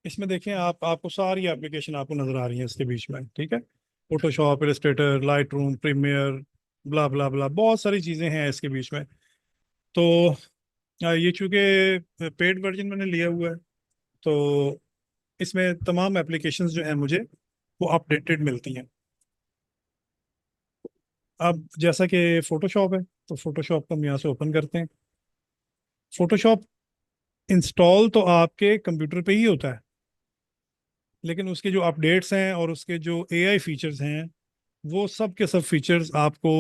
इसमें देखें आपको सारी एप्लीकेशन आपको नजर आ रही है इसके बीच में, ठीक है। Photoshop, Illustrator, Lightroom, Premiere, blah blah blah, बहुत सारी चीजें हैं इसके बीच में। तो ये चूंकि पेड वर्जन मैंने लिया हुआ है, तो इसमें तमाम एप्लीकेशंस जो हैं मुझे वो अपडेटेड मिलती हैं। अब जैसा कि फोटोशॉप है, तो फोटोशॉप को हम यहाँ से ओपन करते हैं। फोटोशॉप इंस्टॉल तो आपके कंप्यूटर पे ही होता है, लेकिन उसके जो अपडेट्स हैं और उसके जो एआई फीचर्स हैं, वो सब के सब फीचर्स आपको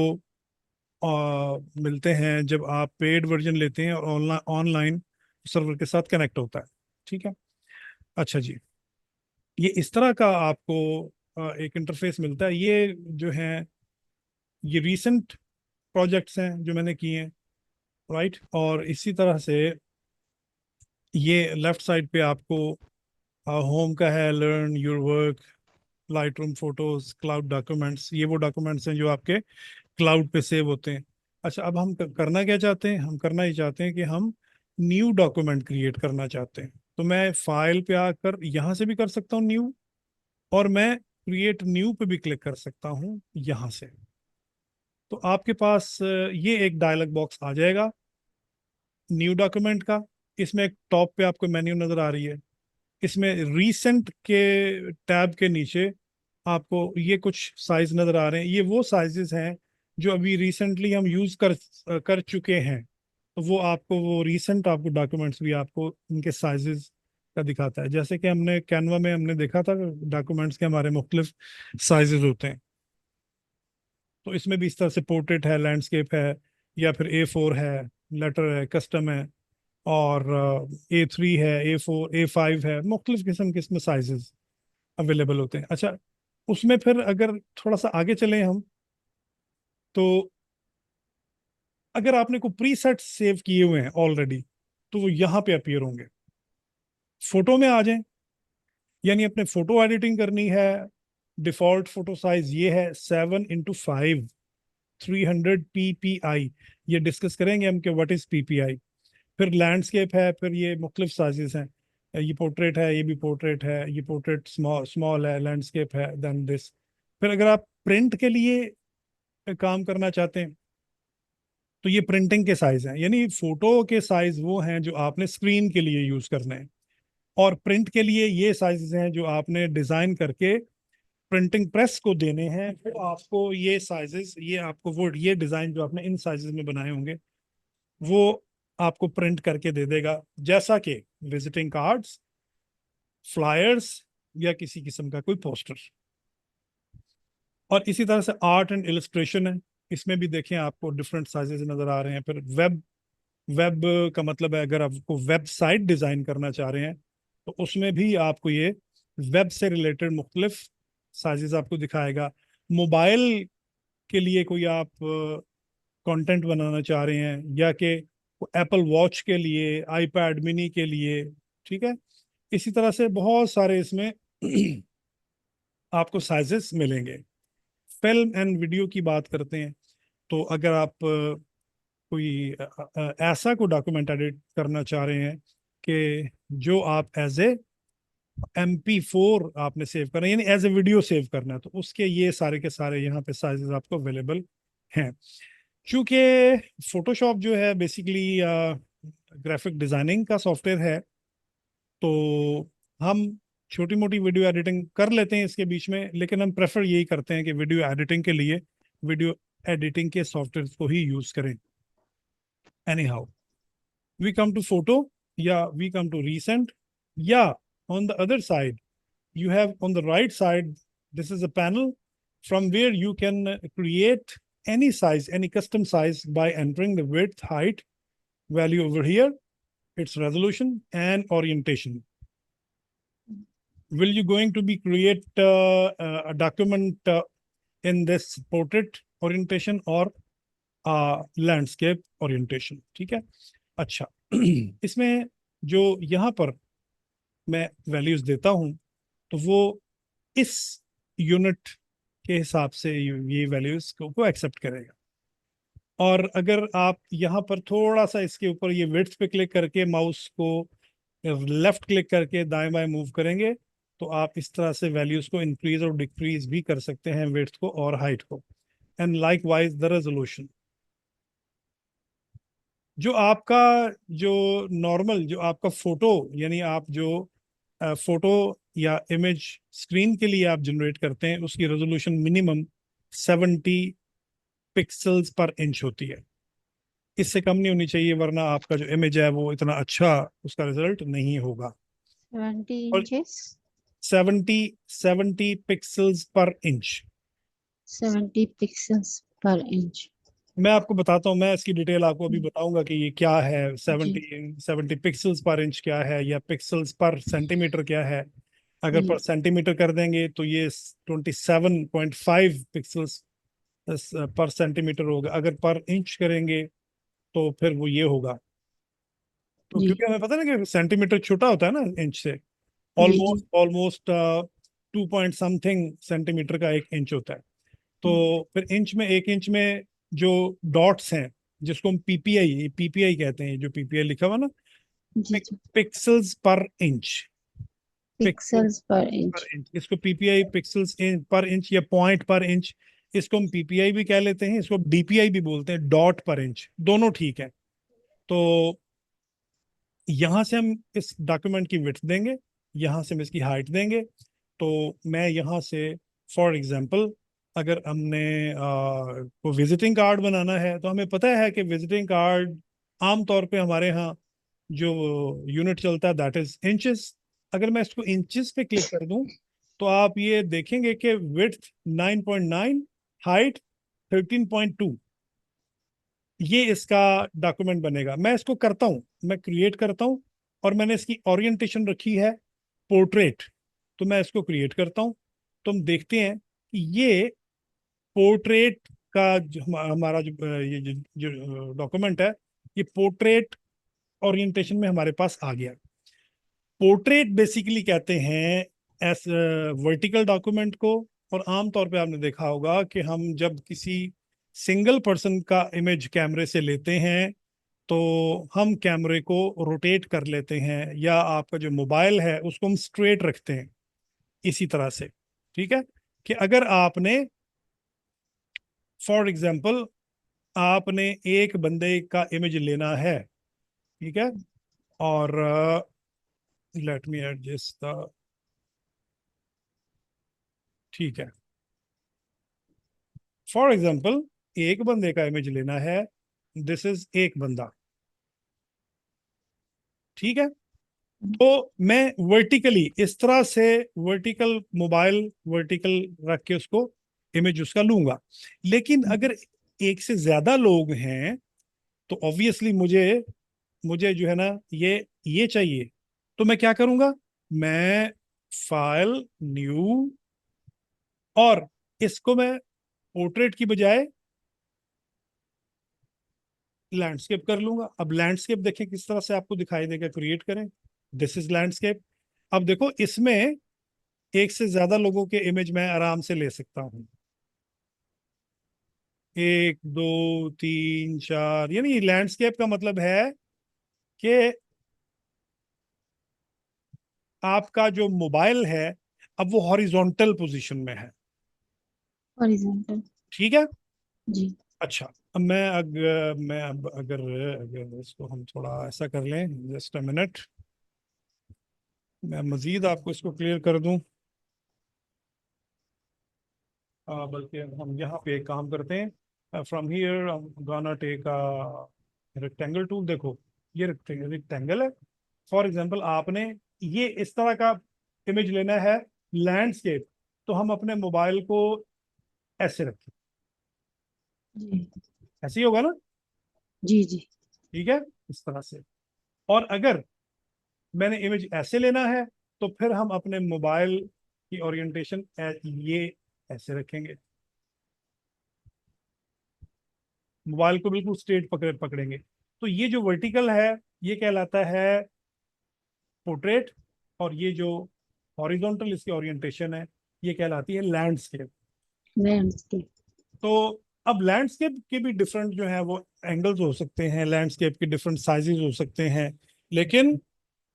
मिलते हैं जब आप पेड वर्जन लेते हैं और ऑनलाइन ऑनलाइन सर्वर के साथ कनेक्ट होता है, ठीक है। अच्छा जी, ये इस तरह का आपको एक इंटरफेस मिलता है। ये जो है, ये रीसेंट प्रोजेक्ट्स हैं जो मैंने किए हैं, राइट। और इसी तरह से ये लेफ्ट साइड पे आपको होम का है, learn your work, light room, photos, cloud documents. ये वो डॉक्यूमेंट्स हैं जो आपके क्लाउड पे सेव होते हैं। अच्छा, अब हम करना क्या चाहते हैं? हम करना ही चाहते हैं कि हम न्यू डॉक्यूमेंट क्रिएट करना चाहते हैं। तो मैं फाइल पे आकर यहाँ से भी कर सकता हूँ न्यू, और मैं क्रिएट न्यू पे भी क्लिक कर सकता हूँ यहाँ से। तो आपके पास ये एक डायलॉग बॉक्स आ जाएगा न्यू डॉक्यूमेंट का। इसमें एक टॉप पे आपको मेन्यू नजर आ रही है। इसमें रीसेंट के टैब के नीचे आपको ये कुछ साइज नजर आ रहे हैं। ये वो साइजेस हैं जो अभी रिसेंटली हम यूज कर कर चुके हैं। तो वो आपको, वो रीसेंट आपको डॉक्यूमेंट्स भी आपको उनके साइजेस का दिखाता है। जैसे कि हमने कैनवा में हमने देखा था, डॉक्यूमेंट्स के हमारे मुख्तलिफ साइजेस होते हैं। तो इसमें भी इस तरह से पोर्ट्रेट है, लैंडस्केप है, या फिर A4 है, लेटर है, कस्टम है, और A3 है, A4, A5 है। मुख्तलिफ किस्म के इसमें साइजेस अवेलेबल होते हैं। अच्छा, उसमें फिर अगर थोड़ा सा आगे चलें हम, तो अगर आपने कोई प्रीसेट सेव किए हुए हैं ऑलरेडी, तो वो यहाँ पे अपीयर होंगे। फोटो में आ जाएं, यानी अपने फोटो एडिटिंग करनी है। डिफॉल्ट फोटो साइज ये है 7x5, 300 ppi। ये डिस्कस करेंगे हम कि व्हाट इज पीपीआई। फिर लैंडस्केप है, फिर ये मुख्तलिफ साइजेस हैं। ये पोर्ट्रेट है, ये भी पोर्ट्रेट है, ये पोर्ट्रेट स्मॉल स्मॉल है, लैंडस्केप है, देन दिस। फिर अगर आप प्रिंट के लिए काम करना चाहते हैं, तो ये प्रिंटिंग के साइज हैं, यानी फोटो के साइज वो हैं जो आपने स्क्रीन के लिए यूज करने हैं। और प्रिंट के लिए ये साइजेस हैं जो आपने डिजाइन करके प्रिंटिंग प्रेस को देने हैं। तो आपको ये साइजेस, ये आपको वो ये डिजाइन जो आपने इन साइजेस में बनाए होंगे, वो आपको प्रिंट करके दे देगा, जैसा कि विजिटिंग कार्ड्स, फ्लायर्स, या किसी किस्म का कोई पोस्टर। और इसी तरह से आर्ट एंड इलस्ट्रेशन है। इसमें भी देखें आपको डिफरेंट साइजेस नजर आ रहे हैं। फिर वेब, वेब का मतलब है अगर आपको वेबसाइट डिजाइन करना चाह रहे हैं, तो उसमें भी आपको ये वेब से रिलेटेड मुख्तलिफ साइजेस आपको दिखाएगा। मोबाइल के लिए कोई आप कंटेंट बनाना चाह रहे हैं, या कि एप्पल वॉच के लिए, आईपैड मिनी के लिए, ठीक है। इसी तरह से बहुत सारे इसमें आपको साइजेस मिलेंगे। फिल्म एंड वीडियो की बात करते हैं, तो अगर आप कोई ऐसा कोई डॉक्यूमेंट एडिट करना चाह रहे हैं कि जो आप एज ए MP4 आपने सेव करना है, यानी एज ए वीडियो सेव करना है, तो उसके ये सारे के सारे यहाँ पे साइजेस आपको अवेलेबल हैं। चूंकि फोटोशॉप जो है बेसिकली ग्राफिक डिजाइनिंग का सॉफ्टवेयर है, तो हम छोटी मोटी वीडियो एडिटिंग कर लेते हैं इसके बीच में, लेकिन हम प्रेफर यही करते हैं कि वीडियो एडिटिंग के लिए वीडियो एडिटिंग के सॉफ्टवेयर को ही यूज करें। Anyhow, we come to photo, या वी कम टू रीसेंट, या on the other side you have on the right side, this is a panel from where you can create any size, any custom size by entering the width, height value over here, its resolution and orientation. Will you going to be create a document in this portrait orientation or landscape orientation, ठीक है। अच्छा, इसमें जो यहाँ पर मैं values देता हूँ, तो वो इस यूनिट के हिसाब से ये वैल्यूज को एक्सेप्ट करेगा। और अगर आप यहाँ पर थोड़ा सा इसके ऊपर ये विड्थ पे क्लिक करके माउस को लेफ्ट क्लिक करके दाएं बाएं मूव करेंगे तो आप इस तरह से वैल्यूज को इंक्रीज और डिक्रीज भी कर सकते हैं, विड्थ को और हाइट को। And like wise the resolution. जो आपका जो नॉर्मल जो आपका फोटो, यानी आप जो फोटो या इमेज स्क्रीन के लिए आप जनरेट करते हैं, उसकी रेजोल्यूशन मिनिमम 70 पिक्सल्स पर इंच होती है। इससे कम नहीं होनी चाहिए, वरना आपका जो इमेज है वो इतना अच्छा उसका रिजल्ट नहीं होगा। और inches 70 पिक्सल्स पर इंच। 70 pixels per inch। मैं आपको बताता हूँ, मैं इसकी डिटेल आपको अभी बताऊंगा कि ये क्या है। जी 70 पिक्सल्स पर इंच क्या है, या पिक्सल्स पर सेंटीमीटर क्या है। अगर पर जी सेंटीमीटर कर देंगे तो ये 27.5 पिक्सल्स पर सेंटीमीटर होगा। अगर पर इंच करेंगे तो फिर वो ये होगा। तो जी क्योंकि हमें पता है ना कि सेंटीमीटर छोटा होता है ना इंच से, जी जी almost almost 2 point something centimetre का 1 इंच होता है। तो फिर इंच में, 1 इंच में जो डॉट्स हैं, जिसको हम पीपीआई पीपीआई कहते हैं, जो पीपीआई लिखा हुआ ना, जी जी। पिक्सल्स पर इंच। पिक्सल पिक्सल्स पर पर इंच। इंच, इसको पीपीआई पिक्सल्स पर इंच या पॉइंट पर इंच, इसको हम पीपीआई भी कह लेते हैं, इसको डीपीआई भी बोलते हैं, डॉट पर इंच, दोनों ठीक है। तो यहां से हम इस डॉक्यूमेंट की विड्थ देंगे, यहां से हम इसकी हाइट देंगे। तो मैं यहाँ से फॉर एग्जांपल, अगर हमने को विजिटिंग कार्ड बनाना है, तो हमें पता है कि विजिटिंग कार्ड आमतौर पे हमारे यहाँ जो यूनिट चलता है दैट इज इंचेस। अगर मैं इसको इंचेस पे क्लिक कर दूं तो आप ये देखेंगे कि विड्थ 9.9, हाइट 13.2, ये इसका डॉक्यूमेंट बनेगा। मैं इसको करता हूँ, मैं क्रिएट करता हूँ, और मैंने इसकी ओरिएंटेशन रखी है पोर्ट्रेट। तो मैं इसको क्रिएट करता हूँ, तो हम देखते हैं कि ये पोर्ट्रेट का जो हमारा जो ये जो डॉक्यूमेंट है, ये पोर्ट्रेट ओरिएंटेशन में हमारे पास आ गया। पोर्ट्रेट बेसिकली कहते हैं एस वर्टिकल डॉक्यूमेंट को। और आमतौर पे आपने देखा होगा कि हम जब किसी सिंगल पर्सन का इमेज कैमरे से लेते हैं तो हम कैमरे को रोटेट कर लेते हैं, या आपका जो मोबाइल है उसको हम स्ट्रेट रखते हैं इसी तरह से। ठीक है, कि अगर आपने फॉर एग्जांपल आपने एक बंदे का इमेज लेना है, ठीक है, और लेट मी एडजस्ट द, ठीक है, फॉर एग्जांपल एक बंदे का इमेज लेना है, दिस इज एक बंदा, ठीक है। तो मैं वर्टिकली इस तरह से, वर्टिकल मोबाइल वर्टिकल रख के उसको इमेज उसका लूंगा। लेकिन अगर एक से ज्यादा लोग हैं तो ऑब्वियसली मुझे मुझे जो है ना, ये चाहिए। तो मैं क्या करूंगा, मैं फाइल न्यू, और इसको मैं पोर्ट्रेट की बजाय लैंडस्केप कर लूंगा। अब लैंडस्केप देखें किस तरह से आपको दिखाई देगा, क्रिएट करें, दिस इज लैंडस्केप। अब देखो इसमें एक से ज्यादा लोगों के इमेज मैं आराम से ले सकता हूँ, 1 2 3 4, यानी लैंडस्केप का मतलब है कि आपका जो मोबाइल है अब वो हॉरिजॉन्टल पोजीशन में है। हॉरिजॉन्टल। ठीक है। जी अच्छा, अब मैं अब अगर इसको हम थोड़ा ऐसा कर लें, जस्ट अ मिनट, मैं मजीद आपको इसको क्लियर कर दूं। बल्कि हम यहाँ पे एक काम करते हैं, फ्रॉम हियर गाना टेक रेक्टेंगल टूल। देखो ये रेक्टेंगल रेक्टेंगल है। फॉर एग्जांपल आपने ये इस तरह का इमेज लेना है, लैंडस्केप, तो हम अपने मोबाइल को ऐसे रखें, जी ऐसे ही होगा ना। जी जी ठीक है, इस तरह से। और अगर मैंने इमेज ऐसे लेना है तो फिर हम अपने मोबाइल की ओरिएंटेशन ये ऐसे रखेंगे, मोबाइल को बिल्कुल स्ट्रेट पकड़ेंगे। तो ये जो वर्टिकल है ये कहलाता है पोर्ट्रेट, और ये जो हॉरिजॉन्टल इसकी ओरिएंटेशन है ये कहलाती है लैंडस्केप। लैंडस्केप। तो अब लैंडस्केप के भी डिफरेंट जो है वो एंगल्स हो सकते हैं, लैंडस्केप के डिफरेंट साइजेस हो सकते हैं, लेकिन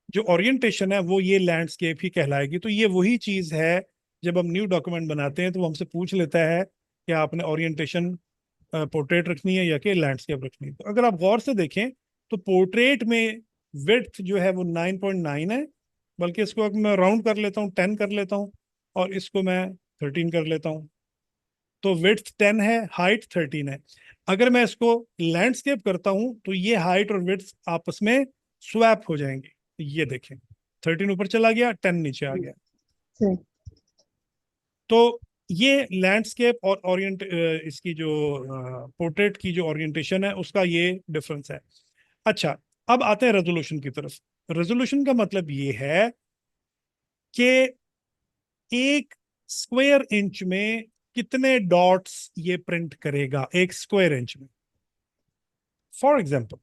जो ओरिएंटेशन है वो ये लैंडस्केप ही कहलाएगी। तो ये वही चीज है, जब हम न्यू डॉक्यूमेंट बनाते हैं तो वो हमसे पूछ लेता है कि आपने ओरिएंटेशन पोर्ट्रेट रखनी है या कि लैंडस्केप रखनी है। तो अगर आप गौर से देखें तो पोर्ट्रेट में विड्थ जो है वो 9.9 है, बल्कि इसको अगर मैं राउंड कर लेता हूँ 10 कर लेता हूँ, और इसको मैं 13 कर लेता हूँ, तो विड्थ 10 है, हाइट 13 है। अगर मैं इसको लैंडस्केप करता हूं तो ये हाइट और विड्थ आपस में स्वैप हो जाएंगे। ये देखें, 13 ऊपर चला गया, 10 नीचे आ गया। सही। तो ये लैंडस्केप और इसकी जो पोर्ट्रेट की जो ओरिएंटेशन है उसका ये डिफरेंस है। अच्छा, अब आते हैं रेजोल्यूशन की तरफ। रेजोल्यूशन का मतलब ये है कि एक स्क्वायर इंच में कितने डॉट्स ये प्रिंट करेगा एक स्क्वायर इंच में। फॉर एग्जाम्पल,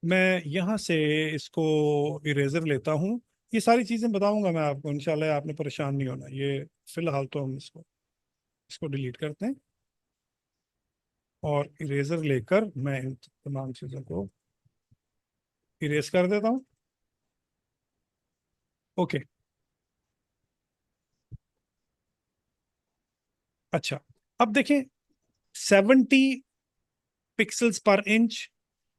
मैं यहां से इसको इरेजर लेता हूं। ये सारी चीजें बताऊंगा मैं आपको इंशाल्लाह, आपने परेशान नहीं होना। ये फिलहाल तो हम इसको इसको डिलीट करते हैं और इरेजर लेकर मैं इन तमाम चीजों को इरेज कर देता हूं। ओके। अच्छा, अब देखें, 70 पिक्सल्स पर इंच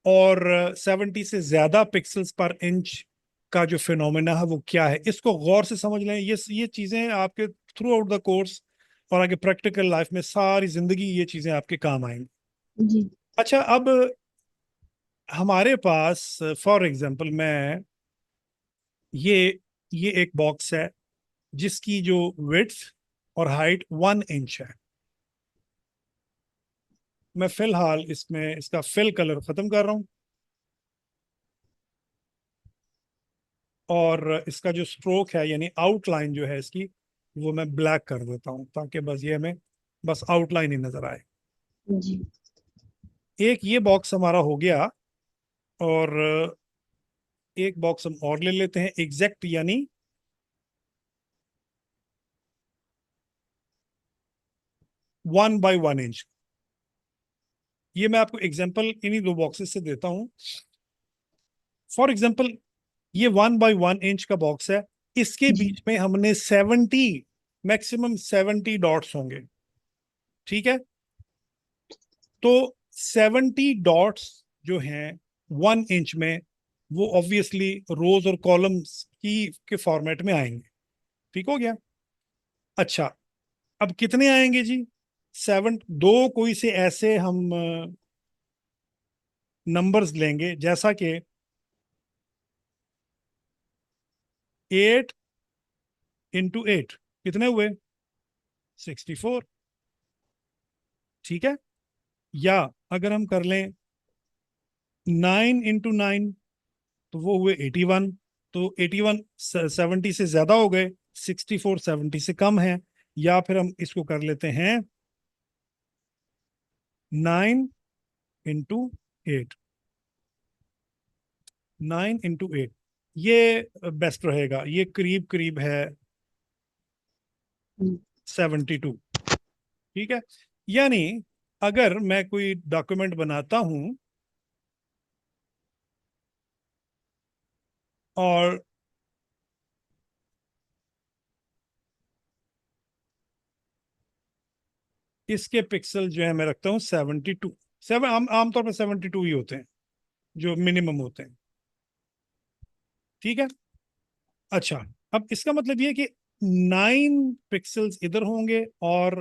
और 70 से ज्यादा पिक्सल्स पर इंच का जो फिनोमेना है वो क्या है, इसको गौर से समझ लें। ये चीजें आपके थ्रू आउट द कोर्स और आगे प्रैक्टिकल लाइफ में सारी जिंदगी ये चीजें आपके काम आएंगी। जी अच्छा, अब हमारे पास फॉर एग्जांपल मैं ये ये एक बॉक्स है जिसकी जो विड्थ और हाइट 1 इंच है। मैं फिलहाल इसमें इसका फिल कलर खत्म कर रहा हूं और इसका जो स्ट्रोक है यानी आउटलाइन जो है इसकी, वो मैं ब्लैक कर देता हूं ताकि बस ये हमें बस आउटलाइन ही नजर आए। जी एक ये बॉक्स हमारा हो गया, और एक बॉक्स हम और ले लेते हैं एग्जैक्ट यानी 1 by 1 इंच। ये मैं आपको एग्जांपल इन्हीं दो बॉक्सेस से देता हूं। फॉर एग्जांपल, ये 1 by 1 इंच का बॉक्स है, इसके जी बीच में हमने 70, मैक्सिमम 70 डॉट्स होंगे। ठीक है, तो 70 डॉट्स जो हैं 1 इंच में, वो ऑब्वियसली रोज और कॉलम्स की के फॉर्मेट में आएंगे। ठीक हो गया। अच्छा, अब कितने आएंगे जी? 7। दो कोई से ऐसे हम नंबर्स लेंगे जैसा कि 8 × 8 कितने हुए? 64। ठीक है, या अगर हम कर लें 9 × 9 तो वो हुए 81। तो 81 70 से ज्यादा हो गए, 64 70 से कम है। या फिर हम इसको कर लेते हैं 9 × 8, 9 × 8, ये बेस्ट रहेगा, ये करीब करीब है हम्म, 72। ठीक है, यानी अगर मैं कोई डॉक्यूमेंट बनाता हूं और इसके पिक्सल जो है मैं रखता हूँ 72। आमतौर पर 72 ही होते हैं जो मिनिमम होते हैं। ठीक है। अच्छा, अब इसका मतलब ये है कि 9 पिक्सल्स इधर होंगे और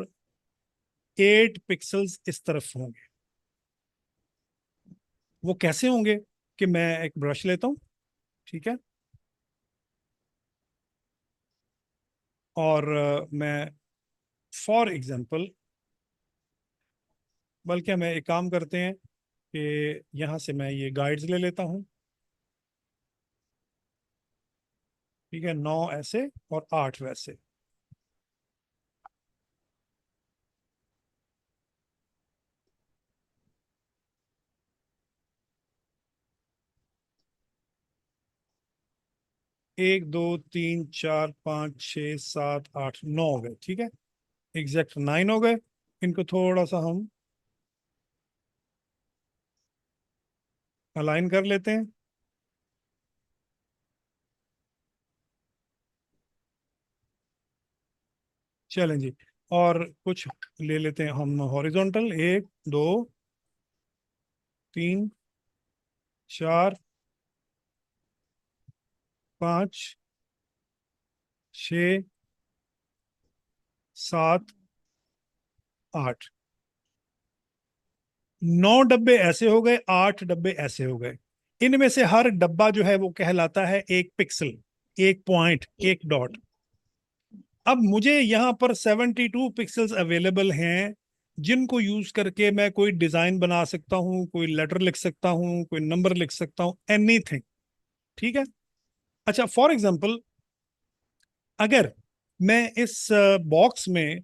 8 पिक्सल्स इस तरफ होंगे। वो कैसे होंगे? कि मैं एक ब्रश लेता हूँ, ठीक है, और मैं फॉर एग्जांपल, बल्कि हम एक काम करते हैं कि यहाँ से मैं ये गाइड्स ले लेता हूँ। ठीक है, 9 ऐसे और 8 वैसे। एक, दो, तीन, चार, पाँच, छः, सात, आठ, 9 हो गए। ठीक है, एग्जैक्ट 9 हो गए। इनको थोड़ा सा हम अलाइन कर लेते हैं। चलें जी, और कुछ ले लेते हैं हम हॉरिजॉन्टल, 1 2 3 4 5 6 7 8, 9 डब्बे ऐसे हो गए, 8 डब्बे ऐसे हो गए। इनमें से हर डब्बा जो है वो कहलाता है एक पिक्सल, एक पॉइंट, एक डॉट। अब मुझे यहाँ पर 72 पिक्सल्स अवेलेबल हैं, जिनको यूज करके मैं कोई डिजाइन बना सकता हूँ, कोई लेटर लिख सकता हूँ, कोई नंबर लिख सकता हूँ, एनीथिंग। ठीक है। अच्छा, फॉर एग्जाम्पल, अगर मैं इस बॉक्स में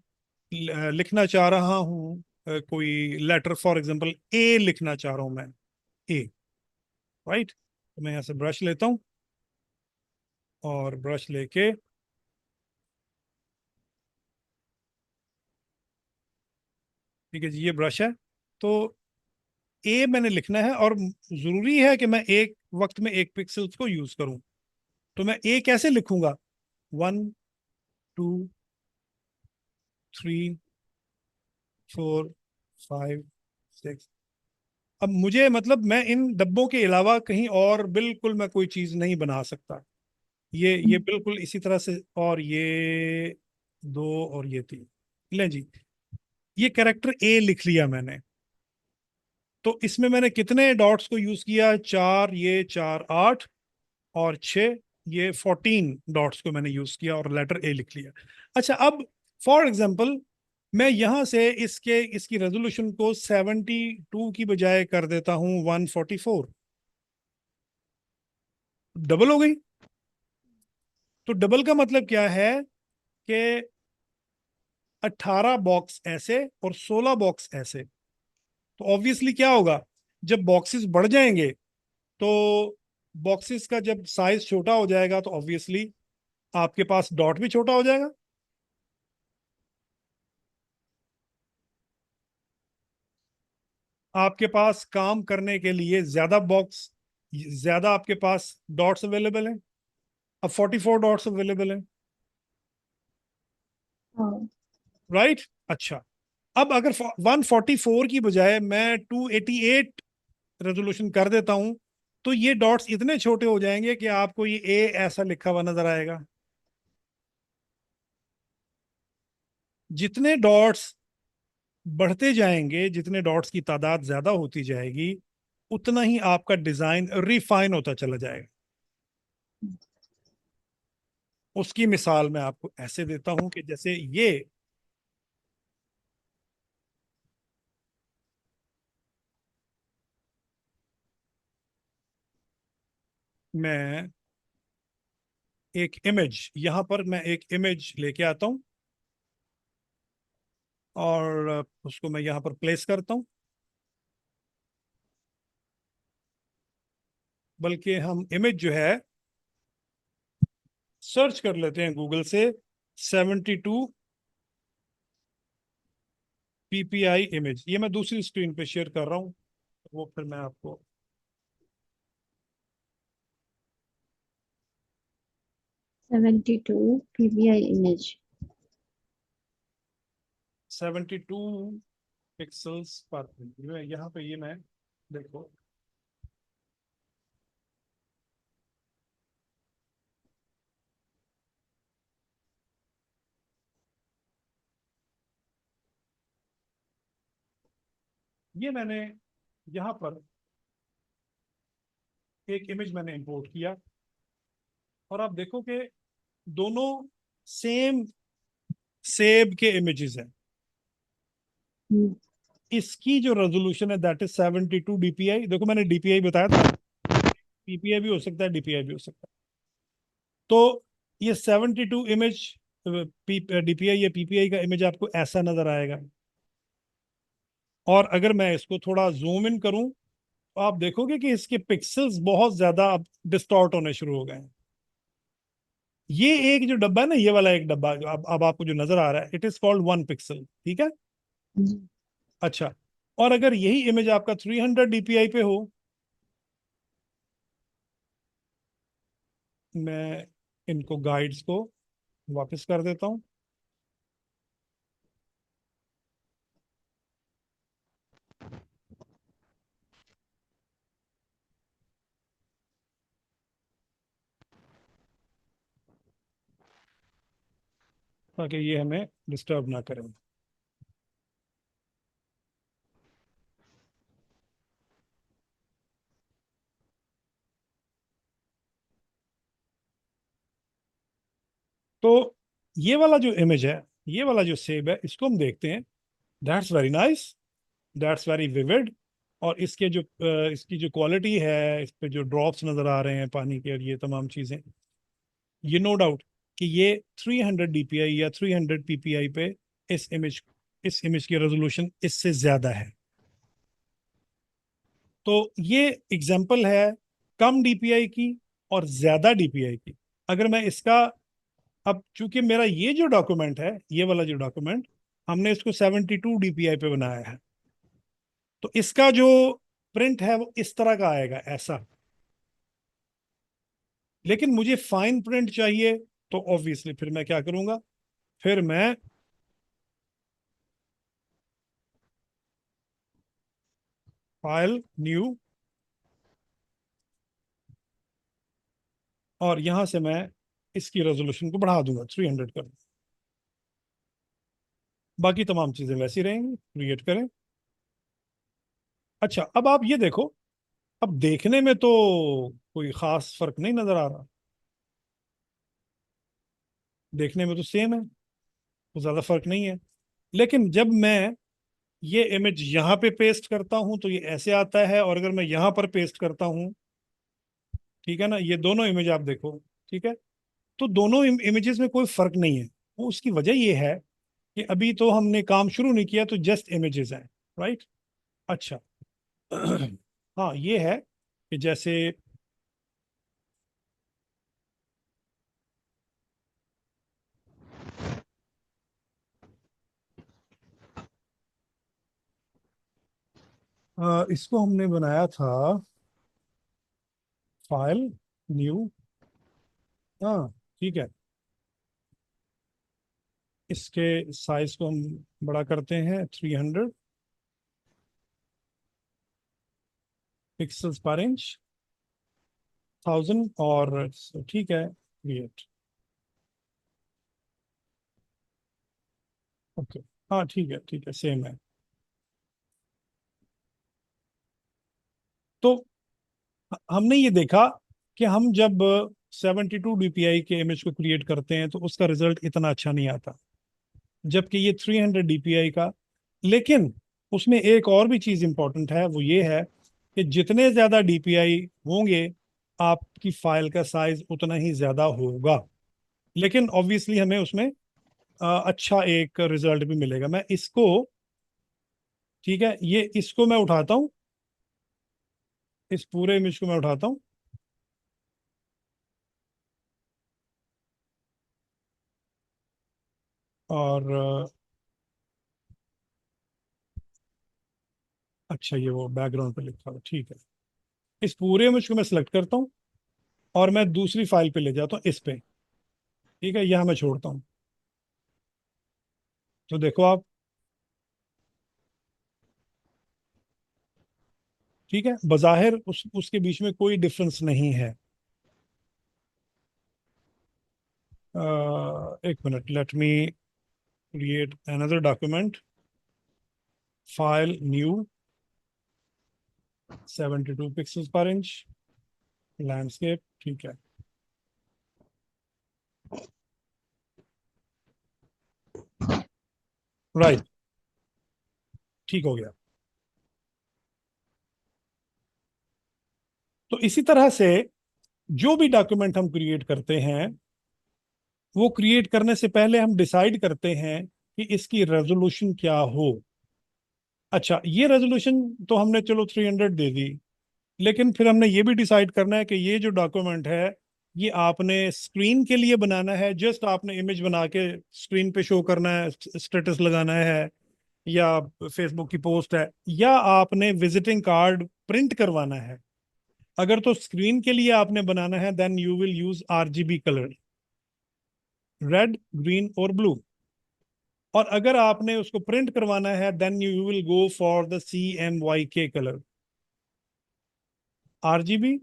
लिखना चाह रहा हूँ कोई लेटर, फॉर एग्जाम्पल ए लिखना चाह रहा हूँ मैं, ए, राइट। तो मैं यहाँ से ब्रश लेता हूँ, और ब्रश लेके ठीक है जी, ये ब्रश है। तो ए मैंने लिखना है, और जरूरी है कि मैं एक वक्त में एक पिक्सल को यूज करूं। तो मैं ए कैसे लिखूंगा? 1 2 3 4 5 6। अब मुझे मतलब मैं इन डब्बों के अलावा कहीं और बिल्कुल मैं कोई चीज नहीं बना सकता। ये बिल्कुल इसी तरह से, और ये 2 और ये 3। ले जी, ये कैरेक्टर ए लिख लिया मैंने। तो इसमें मैंने कितने डॉट्स को यूज किया? 4, ये 4 8, और 6, ये 14 डॉट्स को मैंने यूज किया और लेटर ए लिख लिया। अच्छा, अब फॉर एग्जाम्पल मैं यहां से इसकी रेजोल्यूशन को 72 की बजाय कर देता हूं 144। डबल हो गई। तो डबल का मतलब क्या है कि 18 बॉक्स ऐसे और 16 बॉक्स ऐसे। तो ऑब्वियसली क्या होगा, जब बॉक्सेस बढ़ जाएंगे, तो बॉक्सेस का जब साइज छोटा हो जाएगा, तो ऑब्वियसली आपके पास डॉट भी छोटा हो जाएगा। आपके पास काम करने के लिए ज्यादा बॉक्स, ज्यादा आपके पास डॉट्स अवेलेबल हैं। अब 44 डॉट्स अवेलेबल हैं, हाँ। राइट। अच्छा, अब अगर 144 की बजाय मैं 288 रेजोल्यूशन कर देता हूं, तो ये डॉट्स इतने छोटे हो जाएंगे कि आपको ये ए ऐसा लिखा हुआ नजर आएगा। जितने डॉट्स बढ़ते जाएंगे, जितने डॉट्स की तादाद ज्यादा होती जाएगी, उतना ही आपका डिजाइन रिफाइन होता चला जाएगा। उसकी मिसाल मैं आपको ऐसे देता हूं कि जैसे ये, मैं एक इमेज, यहां पर मैं एक इमेज लेके आता हूं, और उसको मैं यहां पर प्लेस करता हूं। बल्कि हम इमेज जो है सर्च कर लेते हैं गूगल से, 72 PPI इमेज। ये मैं दूसरी स्क्रीन पे शेयर कर रहा हूँ, वो फिर मैं आपको 72 ppi image। 72 पिक्सल्स पर यहाँ पे, ये मैं, देखो, ये मैंने यहाँ पर एक इमेज मैंने इंपोर्ट किया, और आप देखो कि दोनों सेम सेब के इमेजेस हैं। हम्म। इसकी जो रेजोल्यूशन है दैट इज 72 DPI। देखो, मैंने डीपीआई बताया था, पीपीआई भी हो सकता है, डीपीआई भी हो सकता है। तो ये 72 इमेज डीपीआई या पीपीआई का इमेज आपको ऐसा नजर आएगा। और अगर मैं इसको थोड़ा जूम इन करूं, तो आप देखोगे कि इसके पिक्सल्स बहुत ज्यादा अब डिस्टॉर्ट होने शुरू हो गए हैं। ये एक जो डब्बा है ना, ये वाला एक डब्बा जो अब आपको जो नजर आ रहा है, इट इज कॉल्ड 1 पिक्सल। ठीक है। जी। अच्छा, और अगर यही इमेज आपका 300 DPI पे हो, मैं इनको गाइड्स को वापस कर देता हूँ। ताकि ये हमें डिस्टर्ब ना करें। तो ये वाला जो इमेज है, ये वाला जो सेब है, इसको हम देखते हैं। That's very nice, that's very vivid. और इसके जो इसकी जो क्वालिटी है, इस पे जो ड्रॉप्स नजर आ रहे हैं पानी के, और ये तमाम चीजें, ये नो डाउट कि ये 300 डीपीआई या 300 पीपीआई पे इस इमेज की रेजोल्यूशन इससे ज्यादा है। तो ये एग्जांपल है कम डीपीआई की और ज्यादा डीपीआई की। अगर मैं इसका, अब चूंकि मेरा ये जो डॉक्यूमेंट है, ये वाला जो डॉक्यूमेंट, हमने इसको 72 डीपीआई पे बनाया है, तो इसका जो प्रिंट है वो इस तरह का आएगा, ऐसा। लेकिन मुझे फाइन प्रिंट चाहिए, तो ऑब्वियसली फिर मैं क्या करूंगा, फिर मैं फाइल न्यू, और यहां से मैं इसकी रेजोल्यूशन को बढ़ा दूंगा, 300 कर दूंगा। बाकी तमाम चीजें वैसी रहेंगी। क्रिएट करें। अच्छा, अब आप ये देखो, अब देखने में तो कोई खास फर्क नहीं नजर आ रहा, देखने में तो सेम है, तो ज्यादा फर्क नहीं है। लेकिन जब मैं ये इमेज यहाँ पे पेस्ट करता हूं तो ये ऐसे आता है, और अगर मैं यहाँ पर पेस्ट करता हूँ, ठीक है ना, ये दोनों इमेज आप देखो, ठीक है, तो दोनों इमेजेस में कोई फर्क नहीं है। वो उसकी वजह ये है कि अभी तो हमने काम शुरू नहीं किया, तो जस्ट इमेजेस हैं, राइट। अच्छा। हाँ, ये है कि जैसे इसको हमने बनाया था फाइल न्यू। हाँ, ठीक है। इसके साइज को हम बड़ा करते हैं, 300 पिक्सल्स पर इंच, 1000, और ठीक है, क्रिएट। ओके। हाँ, ठीक है, ठीक है, सेम है। तो हमने ये देखा कि हम जब 72 डीपीआई के इमेज को क्रिएट करते हैं तो उसका रिजल्ट इतना अच्छा नहीं आता, जबकि ये 300 डीपीआई का। लेकिन उसमें एक और भी चीज इंपॉर्टेंट है, वो ये है कि जितने ज्यादा डीपीआई होंगे, आपकी फाइल का साइज उतना ही ज्यादा होगा। लेकिन ऑब्वियसली हमें उसमें अच्छा एक रिजल्ट भी मिलेगा। मैं इसको, ठीक है, ये इसको मैं उठाता हूँ, इस पूरे इमेज को मैं उठाता हूँ, और अच्छा, ये वो बैकग्राउंड पे लिखा हुआ, ठीक है। इस पूरे इमेज को मैं सिलेक्ट करता हूँ, और मैं दूसरी फाइल पे ले जाता हूँ, इस पे, ठीक है, यहाँ मैं छोड़ता हूँ। तो देखो आप, ठीक है, बज़ाहिर उसके बीच में कोई डिफरेंस नहीं है। एक minute, let me create another document, file new, 72 pixels पर इंच, लैंडस्केप, ठीक है, राइट, ठीक हो गया। तो इसी तरह से जो भी डॉक्यूमेंट हम क्रिएट करते हैं, वो क्रिएट करने से पहले हम डिसाइड करते हैं कि इसकी रेजोल्यूशन क्या हो। अच्छा, ये रेजोल्यूशन तो हमने चलो 300 दे दी, लेकिन फिर हमने ये भी डिसाइड करना है कि ये जो डॉक्यूमेंट है, ये आपने स्क्रीन के लिए बनाना है, जस्ट आपने इमेज बना के स्क्रीन पे शो करना है, स्टेटस लगाना है, या फेसबुक की पोस्ट है, या आपने विजिटिंग कार्ड प्रिंट करवाना है। अगर तो स्क्रीन के लिए आपने बनाना है then you will use RGB colour, red, green और ब्लू। और अगर आपने उसको प्रिंट करवाना है then you will go for the CMYK colour, RGB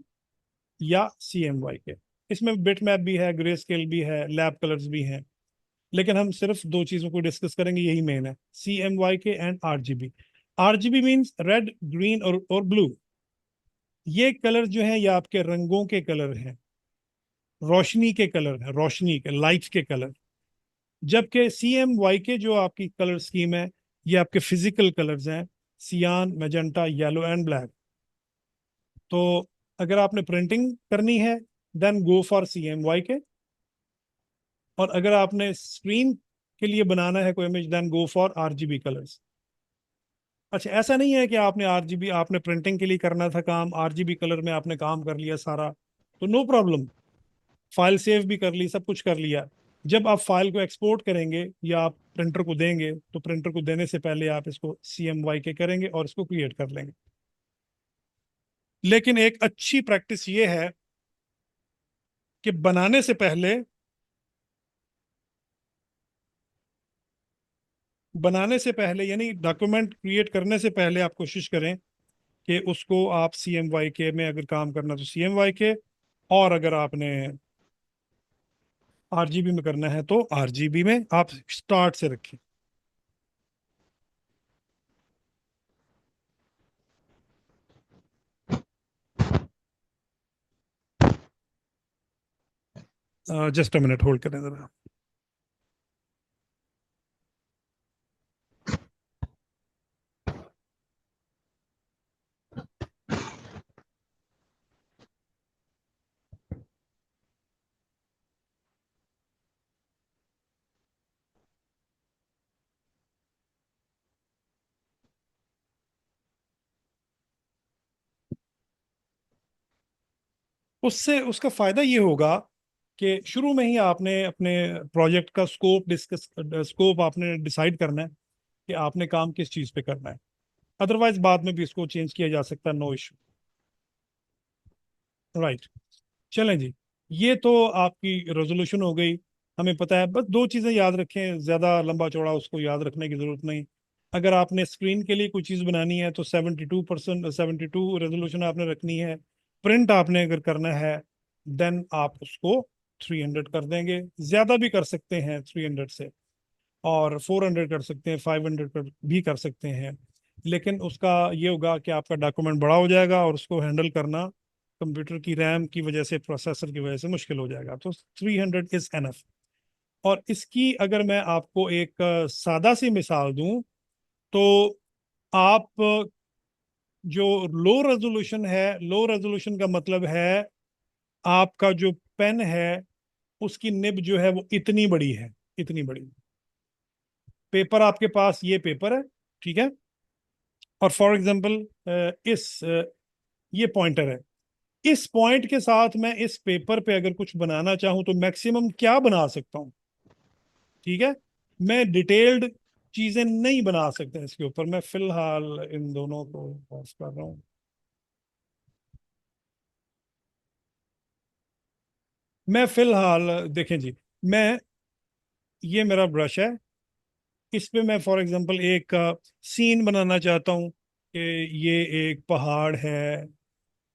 या CMYK। इसमें बिट मैप भी है, ग्रे स्केल भी है, लैब कलर्स भी हैं, लेकिन हम सिर्फ दो चीजों को डिस्कस करेंगे, यही मेन है, CMYK and RGB। RGB means red, green और ब्लू। ये कलर जो है ये आपके रंगों के कलर हैं, रोशनी के कलर है, रोशनी के, लाइट के कलर। जबकि CMYK जो आपकी कलर स्कीम है ये आपके फिजिकल कलर्स हैं, सियान, मैजेंटा, येलो एंड ब्लैक। तो अगर आपने प्रिंटिंग करनी है देन गो फॉर CMYK, और अगर आपने स्क्रीन के लिए बनाना है कोई image then go for RGB colours. अच्छा, ऐसा नहीं है कि आपने RGB, आपने प्रिंटिंग के लिए करना था काम, RGB कलर में आपने काम कर लिया सारा, तो नो प्रॉब्लम, फाइल सेव भी कर ली, सब कुछ कर लिया। जब आप फाइल को एक्सपोर्ट करेंगे या आप प्रिंटर को देंगे तो प्रिंटर को देने से पहले आप इसको CMYK करेंगे और इसको क्रिएट कर लेंगे। लेकिन एक अच्छी प्रैक्टिस ये है कि बनाने से पहले यानी डॉक्यूमेंट क्रिएट करने से पहले आप कोशिश करें कि उसको आप CMYK में, अगर काम करना तो CMYK, और अगर आपने RGB में करना है तो RGB में आप स्टार्ट से रखें। जस्ट अ मिनट होल्ड करें जरा। उससे उसका फायदा ये होगा कि शुरू में ही आपने अपने प्रोजेक्ट का स्कोप आपने डिसाइड करना है कि आपने काम किस चीज पे करना है। अदरवाइज बाद में भी इसको चेंज किया जा सकता है, नो इशू। राइट, चलें जी। ये तो आपकी रेजोल्यूशन हो गई, हमें पता है। बस दो चीज़ें याद रखें, ज़्यादा लंबा चौड़ा उसको याद रखने की ज़रूरत नहीं। अगर आपने स्क्रीन के लिए कोई चीज़ बनानी है तो 72 रेजोल्यूशन आपने रखनी है। प्रिंट आपने अगर करना है देन आप उसको 300 कर देंगे, ज़्यादा भी कर सकते हैं 300 से, और 400 कर सकते हैं, 500 कर भी कर सकते हैं। लेकिन उसका ये होगा कि आपका डॉक्यूमेंट बड़ा हो जाएगा और उसको हैंडल करना कंप्यूटर की रैम की वजह से, प्रोसेसर की वजह से मुश्किल हो जाएगा। तो 300 इज एनफ। और इसकी अगर मैं आपको एक सादा सी मिसाल दूं तो आप जो लो रेजोल्यूशन है, लो रेजोल्यूशन का मतलब है आपका जो पेन है उसकी निब जो है वो इतनी बड़ी है, इतनी बड़ी। पेपर आपके पास ये पेपर है, ठीक है, और फॉर एग्जांपल ये पॉइंटर है। इस पॉइंट के साथ मैं इस पेपर पे अगर कुछ बनाना चाहूं तो मैक्सिमम क्या बना सकता हूं, ठीक है। मैं डिटेल्ड चीजें नहीं बना सकता इसके ऊपर। मैं फिलहाल इन दोनों को ऑफ कर रहा हूं। मैं फिलहाल, देखें जी, मैं, ये मेरा ब्रश है, इस पे मैं फॉर एग्जांपल एक सीन बनाना चाहता हूँ कि ये एक पहाड़ है,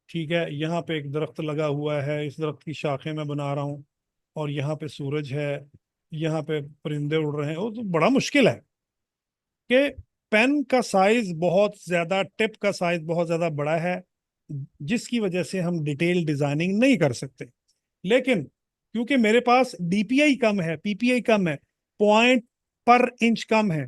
ठीक है, यहाँ पे एक दरख्त लगा हुआ है, इस दरख्त की शाखें मैं बना रहा हूँ, और यहाँ पे सूरज है, यहाँ पे परिंदे उड़ रहे हैं। वो तो बड़ा मुश्किल है कि पेन का साइज बहुत ज्यादा, टिप का साइज बहुत ज्यादा बड़ा है, जिसकी वजह से हम डिटेल डिजाइनिंग नहीं कर सकते। लेकिन क्योंकि मेरे पास DPI कम है, PPI कम है, पॉइंट पर इंच कम है,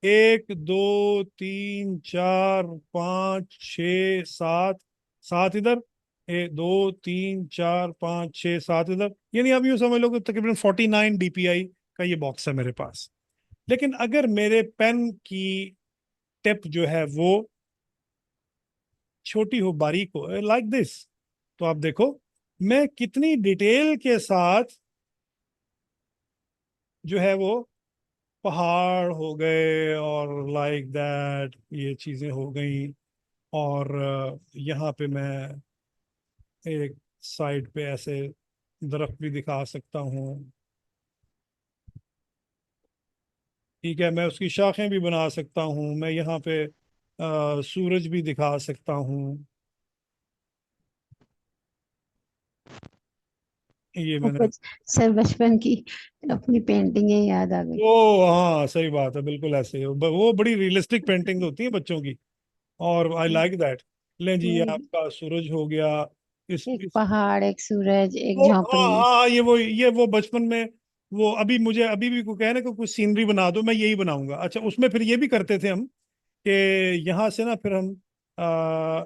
1 2 3 4 5 6 7, 7 इधर, 1 2 3 4 5 6 7 इधर, यानी आप यूं समझ लो कि तकरीबन 49 DPI का ये बॉक्स है मेरे पास। लेकिन अगर मेरे पेन की टिप जो है वो छोटी हो, बारीक हो, लाइक दिस, तो आप देखो मैं कितनी डिटेल के साथ जो है वो पहाड़ हो गए और लाइक दैट ये चीजें हो गई। और यहाँ पे मैं एक साइड पे ऐसे दरख्त भी दिखा सकता हूँ। ठीक है, मैं उसकी शाखें भी बना सकता हूँ। मैं यहाँ पे सूरज भी दिखा सकता हूँ। ये वो मैंने, कुछ सर बचपन की अपनी पेंटिंगें याद आ गई। ओ हाँ सही बात है, बिल्कुल ऐसे ही वो बड़ी रियलिस्टिक पेंटिंग होती है बच्चों की, और आई लाइक दैट। ले जी, ये वही, आपका सूरज हो गया। एक इस पहाड़, एक सूरज, एक वो, हाँ झोपड़ी। हाँ, ये वो बचपन में, वो अभी मुझे अभी भी को कहे ना कि कुछ सीनरी बना दो, मैं यही बनाऊंगा। अच्छा, उसमें फिर ये भी करते थे हम कि यहाँ से ना फिर हम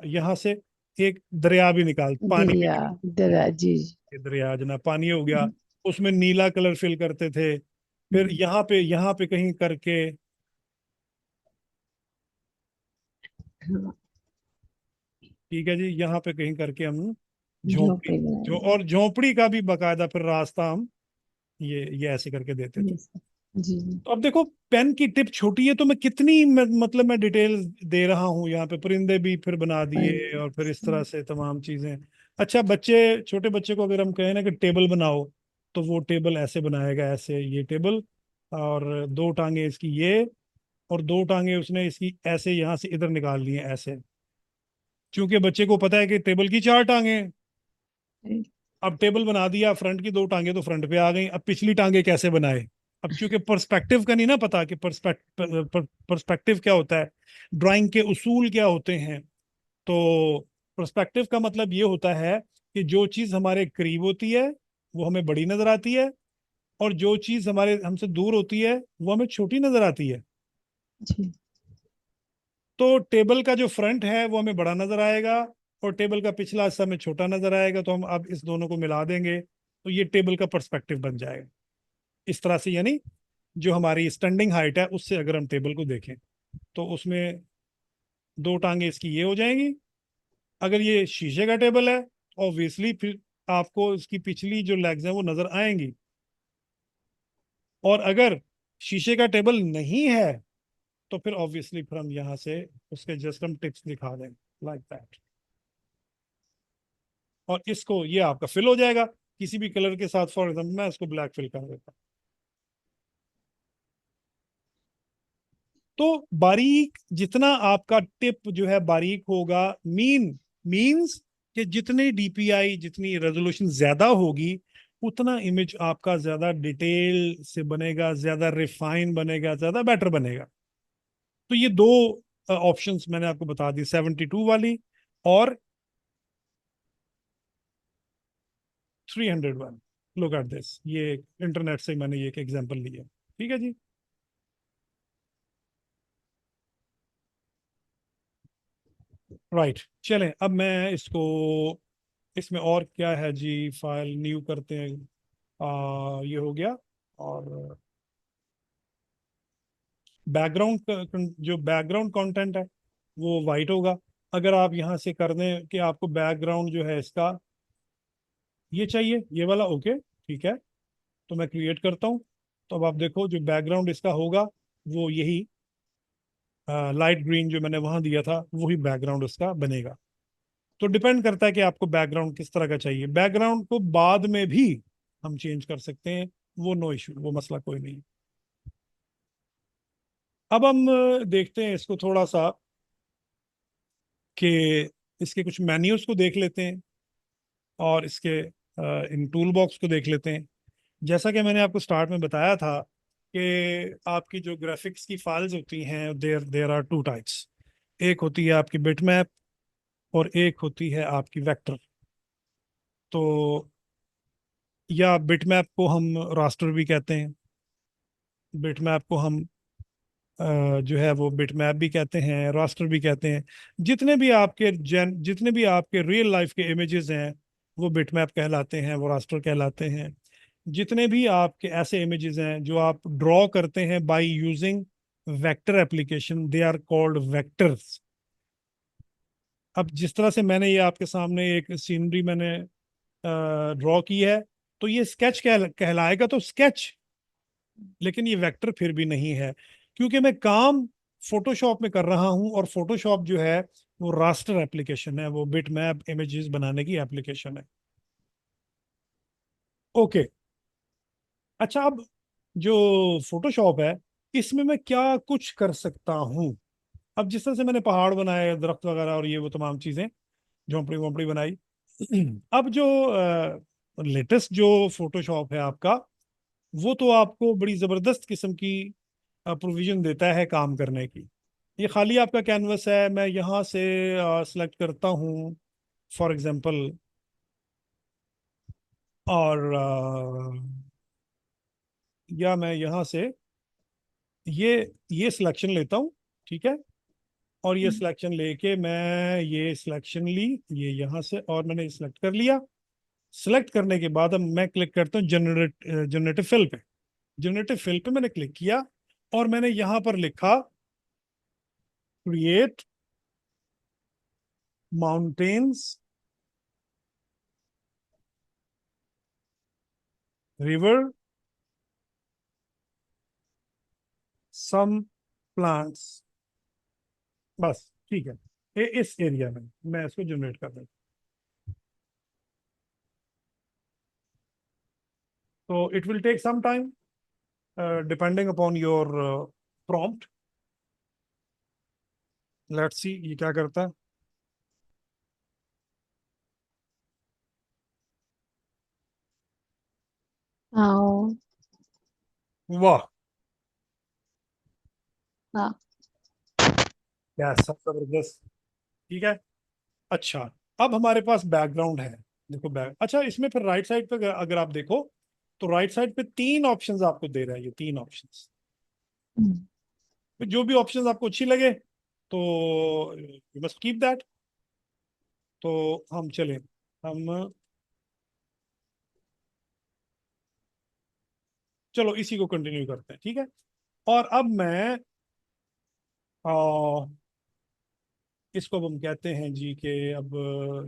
यहाँ से एक दरिया भी निकाल, पानी भी दरिया, निकाल, दरिया जी। ये दरिया जना पानी हो गया, उसमें नीला कलर फिल करते थे। फिर यहाँ पे कहीं करके, हाँ, ठीक है जी, यहाँ पे कहीं करके हम झोंपड़ी, झोपड़ी जो बनाएंगे। और झोंपड़ी का भी बकायदा फिर रास्ता हम ये ऐसे करके देते थे। ये सब। जी जी। तो अब देखो, पेन की टिप छोटी है तो मैं कितनी मतलब मैं डिटेल दे रहा हूँ यहाँ पे, परिंदे भी फिर बना दिए और फिर इस तरह से तमाम चीजें। अच्छा, छोटे बच्चे को अगर हम कहें ना कि टेबल बनाओ, तो वो टेबल ऐसे बनाएगा, ऐसे ये टेबल, और दो टांगे इसकी ये, और दो टांगे उसने इसकी ऐसे यहाँ से इधर निकाल ली हैं ऐसे, क्योंकि बच्चे को पता है कि टेबल की चार टांगे हैं। अब टेबल बना दिया, फ्रंट की दो टांगे तो फ्रंट पे आ गई, अब पिछली टांगे कैसे बनाए? अब चूंकि पर्सपेक्टिव का नहीं ना पता कि पर्सपेक्टिव क्या होता है, ड्राइंग के उसूल क्या होते हैं, तो पर्सपेक्टिव का मतलब ये होता है कि जो चीज हमारे करीब होती है वो हमें बड़ी नजर आती है, और जो चीज हमारे हमसे दूर होती है वो हमें छोटी नजर आती है। जी तो टेबल का जो फ्रंट है वो हमें बड़ा नजर आएगा, और टेबल का पिछला हिस्सा हमें छोटा नजर आएगा। तो हम अब इस दोनों को मिला देंगे तो ये टेबल का पर्सपेक्टिव बन जाएगा। इस तरह से, यानी जो हमारी स्टैंडिंग हाइट है उससे अगर हम टेबल को देखें, तो उसमें दो टांगे इसकी ये हो जाएंगी। अगर ये शीशे का टेबल है, ऑब्वियसली फिर आपको इसकी पिछली जो लेग्स हैं वो नजर आएंगी। और अगर शीशे का टेबल नहीं है, तो फिर ऑब्वियसली फिर हम यहाँ से उसके जस्ट हम टिप्स दिखा दें, लाइक दैट। और इसको, ये आपका फिल हो जाएगा किसी भी कलर के साथ। फॉर एग्जाम्पल मैं इसको ब्लैक फिल कर देता हूँ। तो बारीक जितना आपका टिप जो है बारीक होगा, मींस कि जितनी डीपीआई, जितनी रेजोल्यूशन ज्यादा होगी, उतना इमेज आपका ज्यादा डिटेल से बनेगा, ज्यादा रिफाइन बनेगा, ज्यादा बेटर बनेगा। तो ये दो ऑप्शंस मैंने आपको बता दी, 72 वाली और 301। लुक एट दिस, ये इंटरनेट से मैंने ये एक एग्जांपल लिया। ठीक है जी। राइट, चलें अब मैं इसको, इसमें और क्या है जी, फाइल न्यू करते हैं। ये हो गया। और बैकग्राउंड, जो बैकग्राउंड कंटेंट है वो वाइट होगा। अगर आप यहाँ से कर दें कि आपको बैकग्राउंड जो है इसका ये चाहिए, ये वाला, ओके ठीक है, तो मैं क्रिएट करता हूँ। तो अब आप देखो जो बैकग्राउंड इसका होगा वो यही लाइट ग्रीन जो मैंने वहां दिया था वही बैकग्राउंड उसका बनेगा। तो डिपेंड करता है कि आपको बैकग्राउंड किस तरह का चाहिए। बैकग्राउंड को बाद में भी हम चेंज कर सकते हैं, वो नो इशू, वो मसला कोई नहीं। अब हम देखते हैं इसको थोड़ा सा कि इसके कुछ मेन्यूज को देख लेते हैं, और इसके इन टूल बॉक्स को देख लेते हैं। जैसा कि मैंने आपको स्टार्ट में बताया था कि आपकी जो ग्राफिक्स की फाइल्स होती हैं, there there are two types. एक होती है आपकी बिटमैप, और एक होती है आपकी वेक्टर। तो या बिटमैप को हम रास्टर भी कहते हैं, बिटमैप को हम जो है वो बिटमैप भी कहते हैं, रास्टर भी कहते हैं। जितने भी आपके रियल लाइफ के इमेजेस हैं वो बिटमैप कहलाते हैं, वो रास्टर कहलाते हैं। जितने भी आपके ऐसे इमेजेस हैं जो आप ड्रॉ करते हैं by using vector application, they are called vectors. अब जिस तरह से मैंने ये आपके सामने एक सीनरी मैंने ड्रॉ की है, तो ये स्केच कहलाएगा तो स्केच, लेकिन ये वेक्टर फिर भी नहीं है, क्योंकि मैं काम फोटोशॉप में कर रहा हूं, और फोटोशॉप जो है वो रास्टर एप्लीकेशन है, वो बिटमैप इमेजेस बनाने की एप्लीकेशन है। ओके। अच्छा, अब जो फोटोशॉप है, इसमें मैं क्या कुछ कर सकता हूँ? अब जिस तरह से मैंने पहाड़ बनाए, दरख्त वगैरह और ये वो तमाम चीजें, झोंपड़ी वोंपड़ी बनाई। अब जो लेटेस्ट जो फोटोशॉप है आपका, वो तो आपको बड़ी जबरदस्त किस्म की प्रोविजन देता है काम करने की। ये खाली आपका कैनवस है, मैं यहाँ से सिलेक्ट करता हूँ फॉर एग्जांपल, और या मैं यहाँ से ये ये सिलेक्शन लेता हूँ, ठीक है। और ये सिलेक्शन लेके मैं ये सिलेक्शन ली, ये यहाँ से, और मैंने सिलेक्ट कर लिया। सिलेक्ट करने के बाद अब मैं क्लिक करता हूँ जनरेटिव फिल पे। जनरेटिव फिल पे मैंने क्लिक किया, और मैंने यहाँ पर लिखा create mountains, river, some plants. बस ठीक है, इस एरिया में मैं इसको जनरेट कर देता हूँ। तो it will take some time depending upon your prompt. Let's see ये क्या करता है। हाँ। वाह, हाँ। क्या सब जबरदस्त। ठीक है। अच्छा, अब हमारे पास बैकग्राउंड है। देखो बैक, अच्छा इसमें फिर राइट साइड पे अगर आप देखो, तो राइट साइड पे तीन ऑप्शंस आपको दे रहा है, ये तीन ऑप्शंस। हम्म। तो जो भी ऑप्शंस आपको अच्छी लगे, तो यू मस्ट कीप दैट। तो हम चलें, हम चलो इसी को कंटिन्यू करते हैं, ठीक है। और अब मैं आ, इसको अब हम कहते हैं जी कि अब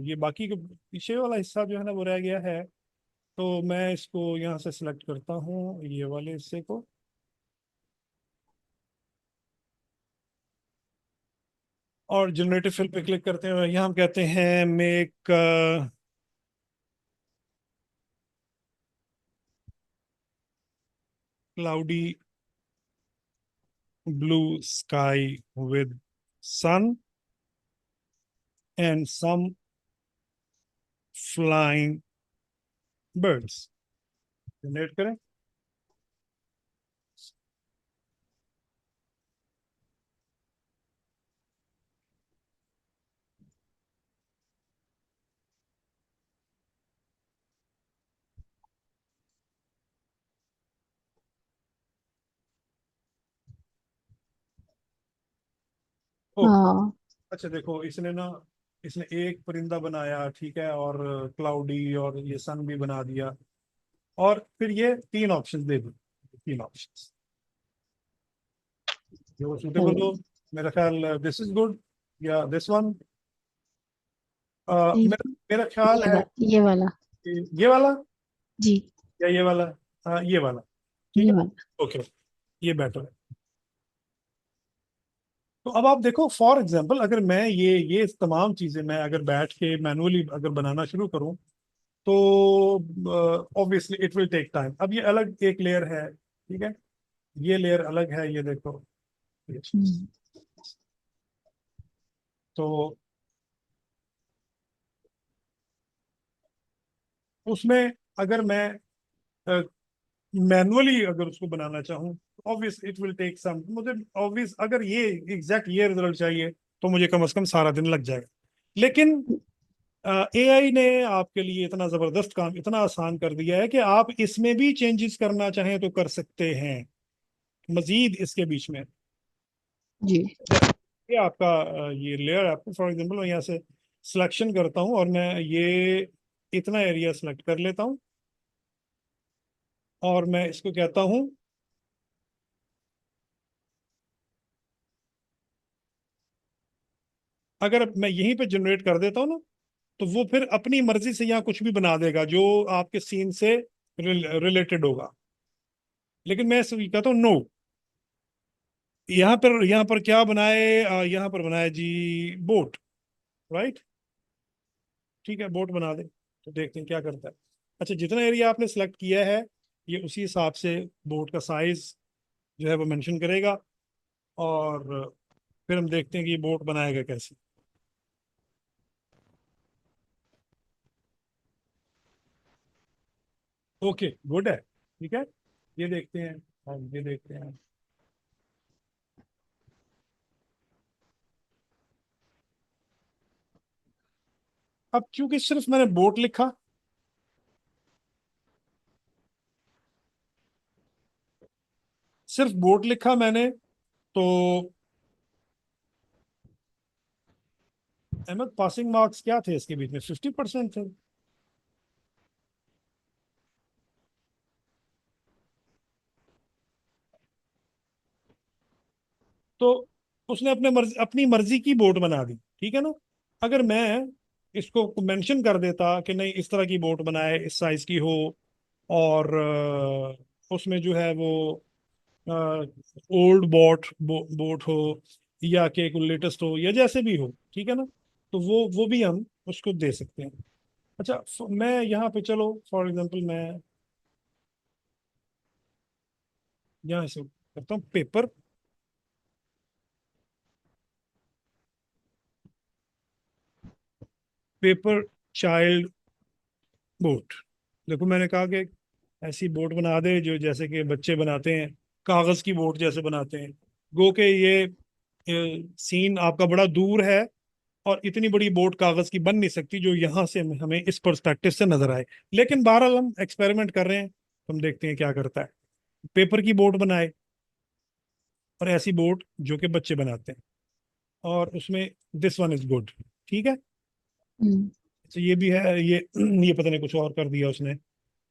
ये बाकी के पीछे वाला हिस्सा जो है ना वो रह गया है। तो मैं इसको यहाँ से सिलेक्ट करता हूँ, ये वाले हिस्से को। और जनरेटिव फिल पे क्लिक करते हैं, यहाँ हम कहते हैं make cloudy blue sky with sun and some flying birds. Generate करें। ओके। हाँ। अच्छा देखो, इसने ना, इसने एक परिंदा बनाया, ठीक है, और क्लाउडी और ये सन भी बना दिया, और फिर ये तीन ऑप्शंस दे दिए, तीन ऑप्शंस जो सुटेबल हो। हम्म। मेरा ख्याल दिस इज गुड, या दिस वन। ये मेरा मेरा ख्याल है ये वाला। कि ये वाला, जी। या ये वाला। हाँ, ये वाला। ठीक ये है। वाला। ओके, ये बेटर है। तो अब आप देखो, फॉर एग्जांपल अगर मैं ये तमाम चीजें मैं अगर बैठ के मैनुअली अगर बनाना शुरू करूं, तो obviously it will take time. अब ये अलग एक लेयर है, ठीक है, ये लेयर अलग है, ये देखो, ये चीज। हम्म। तो उसमें अगर मैं मैनुअली अगर उसको बनाना चाहूँ, obvious it will take some, मुझे ऑब्वियस अगर ये एग्जैक्ट ये रिजल्ट चाहिए, तो मुझे कम से कम सारा दिन लग जाएगा। लेकिन एआई ने आपके लिए इतना जबरदस्त काम, इतना आसान कर दिया है कि आप इसमें भी चेंजेस करना चाहें तो कर सकते हैं मजीद इसके बीच में। जी। जैसे ये आपका ये लेयर, आपको फॉर एग्जांपल मैं यहाँ से सिलेक्शन करता हूँ, और मैं ये इतना एरिया सेलेक्ट कर लेता हूँ, और मैं इसको कहता हूँ, अगर मैं यहीं पे जनरेट कर देता हूँ ना, तो वो फिर अपनी मर्जी से यहाँ कुछ भी बना देगा जो आपके सीन से रिलेटेड होगा। लेकिन मैं इसको कहता हूँ नो, यहाँ पर क्या बनाए, यहाँ पर बनाए जी बोट। राइट, ठीक है, बोट बना दे। तो देखते हैं क्या करता है। अच्छा, जितना एरिया आपने सेलेक्ट किया है ये उसी हिसाब से बोट का साइज जो है वो मेंशन करेगा, और फिर हम देखते हैं कि ये बोट बनाएगा कैसे। ओके, गुड है, ठीक है, ये देखते हैं, हम ये देखते हैं। अब क्योंकि सिर्फ मैंने बोट लिखा, सिर्फ बोट लिखा मैंने, तो अहमद पासिंग मार्क्स क्या थे इसके बीच में, 50% थे। तो उसने अपनी मर्जी की बोट बना दी, ठीक है ना। अगर मैं इसको मेंशन कर देता कि नहीं इस तरह की बोट बनाए, इस साइज की हो, और उसमें जो है वो ओल्ड बोट हो, या कि कोई लेटेस्ट हो, या जैसे भी हो, ठीक है ना, तो वो भी हम उसको दे सकते हैं। अच्छा, मैं यहाँ पे, चलो फॉर एग्जांपल मैं यहाँ से करता हूँ पेपर, पेपर चाइल्ड बोट। देखो मैंने कहा कि ऐसी बोट बना दे जो जैसे कि बच्चे बनाते हैं, कागज की बोट जैसे बनाते हैं। गो के ये सीन आपका बड़ा दूर है, और इतनी बड़ी बोट कागज की बन नहीं सकती जो यहाँ से हमें इस पर्सपेक्टिव से नजर आए। लेकिन बहरहाल हम एक्सपेरिमेंट कर रहे हैं, हम देखते हैं क्या करता है। पेपर की बोट बनाए, और ऐसी बोट जो कि बच्चे बनाते हैं, और उसमें दिस वन इज गुड, ठीक है। हम्म। तो ये भी है, ये पता नहीं कुछ और कर दिया उसने,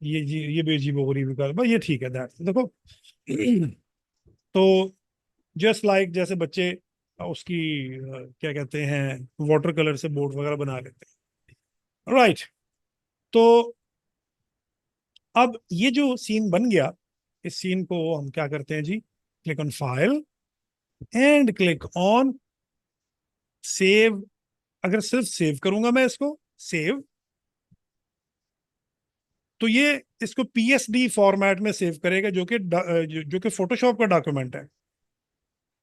ये बेजी बोगरी भी कर, बस ये ठीक है, दैट देखो। तो जस्ट लाइक जैसे बच्चे उसकी क्या कहते हैं, वाटर कलर से बोर्ड वगैरह बना लेते हैं, राइट। तो अब ये जो सीन बन गया, इस सीन को हम क्या करते हैं जी, click on file and click on save. अगर सिर्फ सेव करूंगा मैं इसको, सेव, तो ये इसको पीएसडी फॉर्मेट में सेव करेगा, जो कि फोटोशॉप का डॉक्यूमेंट है।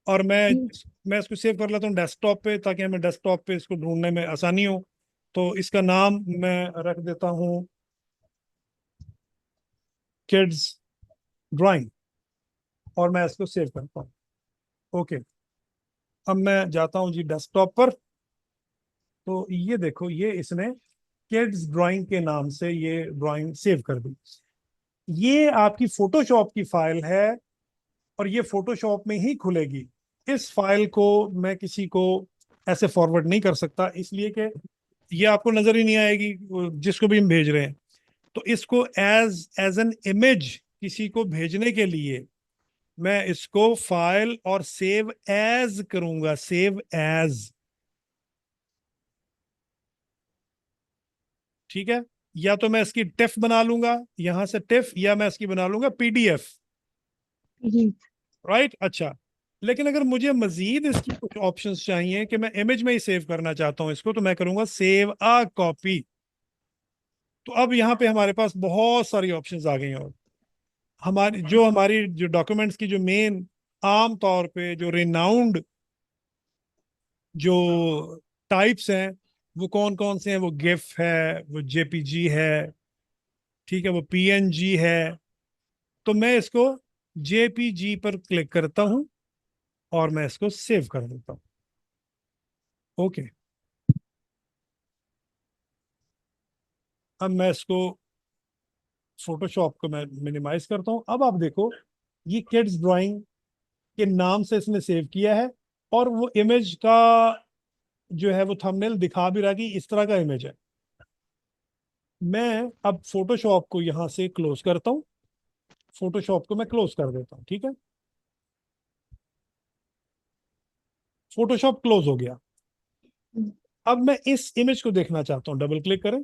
और हम्म। मैं इसको सेव कर लेता हूँ डेस्कटॉप पे, ताकि हमें डेस्कटॉप पे इसको ढूंढने में आसानी हो। तो इसका नाम मैं रख देता हूँ किड्स ड्राइंग, और मैं इसको सेव करता हूँ। ओके, अब मैं जाता हूँ जी डेस्कटॉप पर। तो ये देखो, ये इसने किड्स ड्राइंग के नाम से ये ड्राइंग सेव कर दी। ये आपकी फोटोशॉप की फाइल है, और ये फोटोशॉप में ही खुलेगी। इस फाइल को मैं किसी को ऐसे फॉरवर्ड नहीं कर सकता, इसलिए कि ये आपको नजर ही नहीं आएगी जिसको भी हम भेज रहे हैं। तो इसको एज एज एन इमेज किसी को भेजने के लिए मैं इसको फाइल और सेव एज करूंगा, सेव एज, ठीक है। या तो मैं इसकी टिफ बना लूंगा यहां से टिफ, या मैं इसकी बना लूंगा पीडीएफ, जी। राइट। अच्छा, लेकिन अगर मुझे मजीद इसकी कुछ ऑप्शंस चाहिए कि मैं इमेज में ही सेव करना चाहता हूं इसको, तो मैं करूंगा सेव अ कॉपी। तो अब यहाँ पे हमारे पास बहुत सारी ऑप्शंस आ गई हैं, और हमारी जो डॉक्यूमेंट्स की जो मेन, आम तौर पे जो रिनाउंड जो टाइप्स हैं, वो कौन कौन से हैं, वो गिफ है, वो जेपीजी है, ठीक है, वो पीएनजी है। तो मैं इसको जेपीजी पर क्लिक करता हूं, और मैं इसको सेव कर देता हूं। ओके, अब मैं इसको फोटोशॉप को मैं मिनिमाइज करता हूं। अब आप देखो, ये किड्स ड्राइंग के नाम से इसने सेव किया है, और वो इमेज का जो है वो थंबनेल दिखा भी रहा कि इस तरह का इमेज है। मैं अब फोटोशॉप को यहां से क्लोज करता हूं, फोटोशॉप को मैं क्लोज कर देता हूं, ठीक है। फोटोशॉप क्लोज हो गया। हम्म। अब मैं इस इमेज को देखना चाहता हूं, डबल क्लिक करें।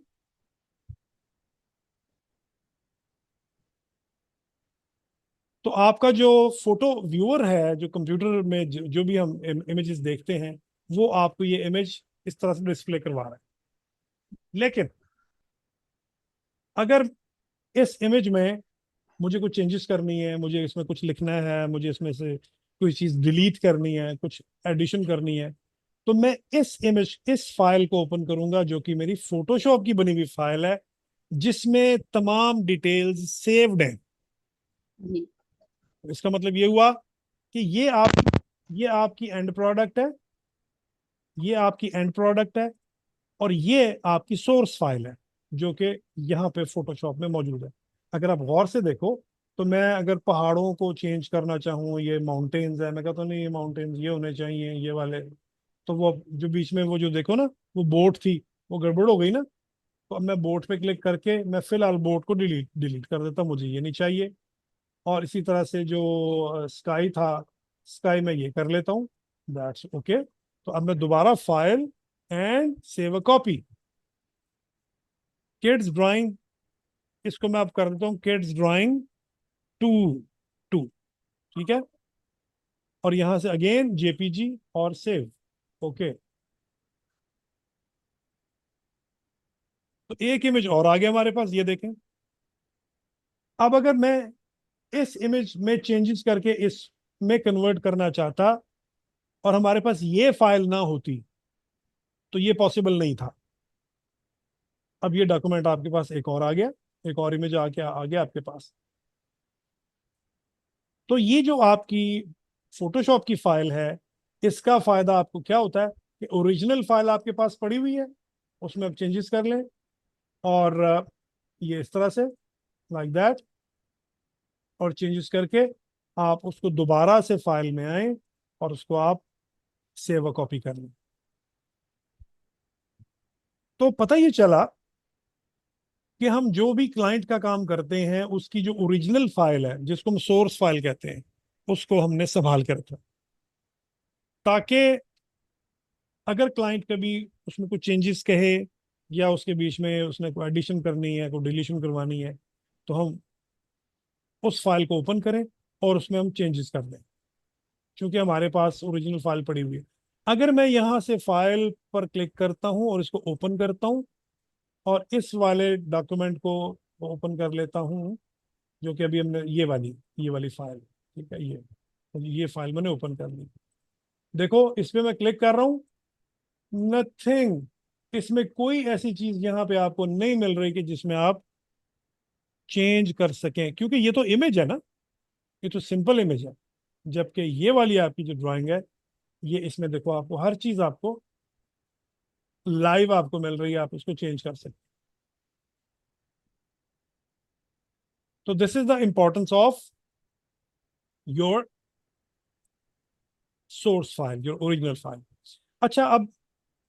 तो आपका जो फोटो व्यूअर है, जो कंप्यूटर में जो भी हम इमेजेस देखते हैं, वो आपको ये इमेज इस तरह से डिस्प्ले करवा रहा है। लेकिन अगर इस इमेज में मुझे कुछ चेंजेस करनी है, मुझे इसमें कुछ लिखना है, मुझे इसमें से कोई चीज डिलीट करनी है, कुछ एडिशन करनी है, तो मैं इस फाइल को ओपन करूंगा जो कि मेरी फोटोशॉप की बनी हुई फाइल है, जिसमें तमाम डिटेल्स सेव्ड हैं। जी। इसका मतलब ये हुआ कि ये आपकी एंड प्रोडक्ट है, ये आपकी एंड प्रोडक्ट है, और ये आपकी सोर्स फाइल है जो कि यहाँ पे फोटोशॉप में मौजूद है। अगर आप गौर से देखो तो मैं अगर पहाड़ों को चेंज करना चाहूँ, ये माउंटेन्स है, मैं कहता हूँ नहीं ये माउंटेन्स ये होने चाहिए ये वाले, तो वो जो बीच में वो जो देखो ना वो बोट थी, वो गड़बड़ हो गई ना। तो अब मैं बोट पे क्लिक करके मैं फिलहाल बोट को डिलीट डिलीट कर देता हूँ, मुझे ये नहीं चाहिए। और इसी तरह से जो स्काई था, स्काई में ये कर लेता हूँ, दैट्स ओके। तो अब मैं दोबारा file and save a copy, kids drawing, इसको मैं अब कर देता हूँ किड्स ड्राइंग 2 ठीक है। और यहां से अगेन जेपीजी और सेव, ओके। तो एक इमेज और आ गया हमारे पास, ये देखें। अब अगर मैं इस इमेज में चेंजेस करके इसमें कन्वर्ट करना चाहता और हमारे पास ये फाइल ना होती तो ये पॉसिबल नहीं था। अब ये डॉक्यूमेंट आपके पास एक और आ गया, एक और इमेज आ गया आपके पास। तो ये जो आपकी फोटोशॉप की फाइल है, इसका फायदा आपको क्या होता है कि ओरिजिनल फाइल आपके पास पड़ी हुई है, उसमें आप चेंजेस कर लें, और ये इस तरह से लाइक दैट, और चेंजेस करके आप उसको दोबारा से फाइल में आए और उसको आप सेव कॉपी कर लें। तो पता ये चला कि हम जो भी क्लाइंट का काम करते हैं उसकी जो ओरिजिनल फाइल है, जिसको हम सोर्स फाइल कहते हैं, उसको हमने संभाल के रखा, ताकि अगर क्लाइंट कभी उसमें कुछ चेंजेस कहे या उसके बीच में उसने कोई एडिशन करनी है, कोई डिलीशन करवानी है, तो हम उस फाइल को ओपन करें और उसमें हम चेंजेस कर दें, क्योंकि हमारे पास ओरिजिनल फाइल पड़ी हुई है। अगर मैं यहाँ से फाइल पर क्लिक करता हूँ और इसको ओपन करता हूँ और इस वाले डॉक्यूमेंट को ओपन कर लेता हूँ, जो कि अभी हमने ये वाली फाइल, ठीक है, ये फाइल मैंने ओपन कर ली। देखो इस पे मैं क्लिक कर रहा हूँ, नथिंग, इसमें कोई ऐसी चीज यहाँ पे आपको नहीं मिल रही कि जिसमें आप चेंज कर सकें, क्योंकि ये तो इमेज है ना, ये तो सिंपल इमेज है। जबकि ये वाली आपकी जो ड्राइंग है, ये इसमें देखो आपको हर चीज आपको लाइव आपको मिल रही है, आप उसको चेंज कर सकते हैं। तो this is the importance of your source file, your original file. अच्छा, अब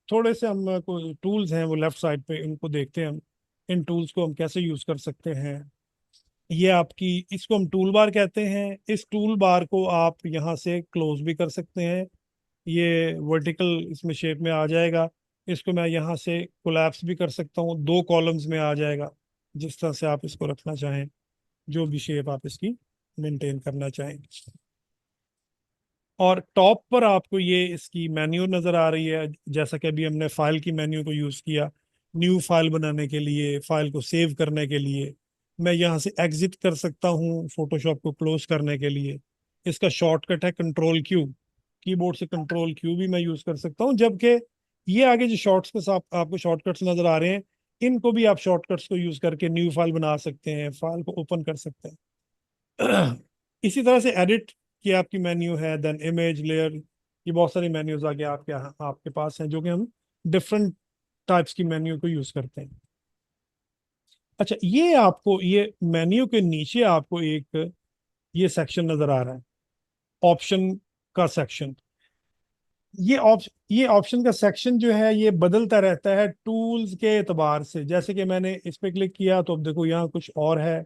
थोड़े से हम को टूल्स हैं वो लेफ्ट साइड पे, इनको देखते हैं हम, इन टूल्स को हम कैसे यूज कर सकते हैं। ये आपकी, इसको हम टूल बार कहते हैं। इस टूल बार को आप यहाँ से क्लोज भी कर सकते हैं, ये वर्टिकल इसमें शेप में आ जाएगा। इसको मैं यहाँ से कोलैप्स भी कर सकता हूँ, 2 कॉलम्स में आ जाएगा, जिस तरह से आप इसको रखना चाहें, जो भी शेप आप इसकी मेंटेन करना चाहें। और टॉप पर आपको ये इसकी मेन्यू नज़र आ रही है, जैसा कि अभी हमने फाइल की मेन्यू को यूज़ किया न्यू फाइल बनाने के लिए, फाइल को सेव करने के लिए। मैं यहाँ से एग्जिट कर सकता हूँ फोटोशॉप को क्लोज करने के लिए। इसका शॉर्टकट है कंट्रोल क्यू, कीबोर्ड से कंट्रोल क्यू भी मैं यूज़ कर सकता हूँ। जबकि ये आगे जो शॉर्टकट्स आपको शॉर्टकट्स नज़र आ रहे हैं, इनको भी आप शॉर्टकट्स को यूज़ करके न्यू फाइल बना सकते हैं, फाइल को ओपन कर सकते हैं। इसी तरह से एडिट की आपकी मेन्यू है, देन इमेज लेयर, ये बहुत सारी मेन्यूज आगे आपके पास हैं, जो कि हम डिफरेंट टाइप्स की मेन्यू को यूज करते हैं। अच्छा, ये मेन्यू के नीचे आपको एक ये सेक्शन नजर आ रहा है, ऑप्शन का सेक्शन। ये ऑप्शन का सेक्शन जो है ये बदलता रहता है टूल्स के एतबार से। जैसे कि मैंने इस पे क्लिक किया तो अब देखो यहाँ कुछ और है,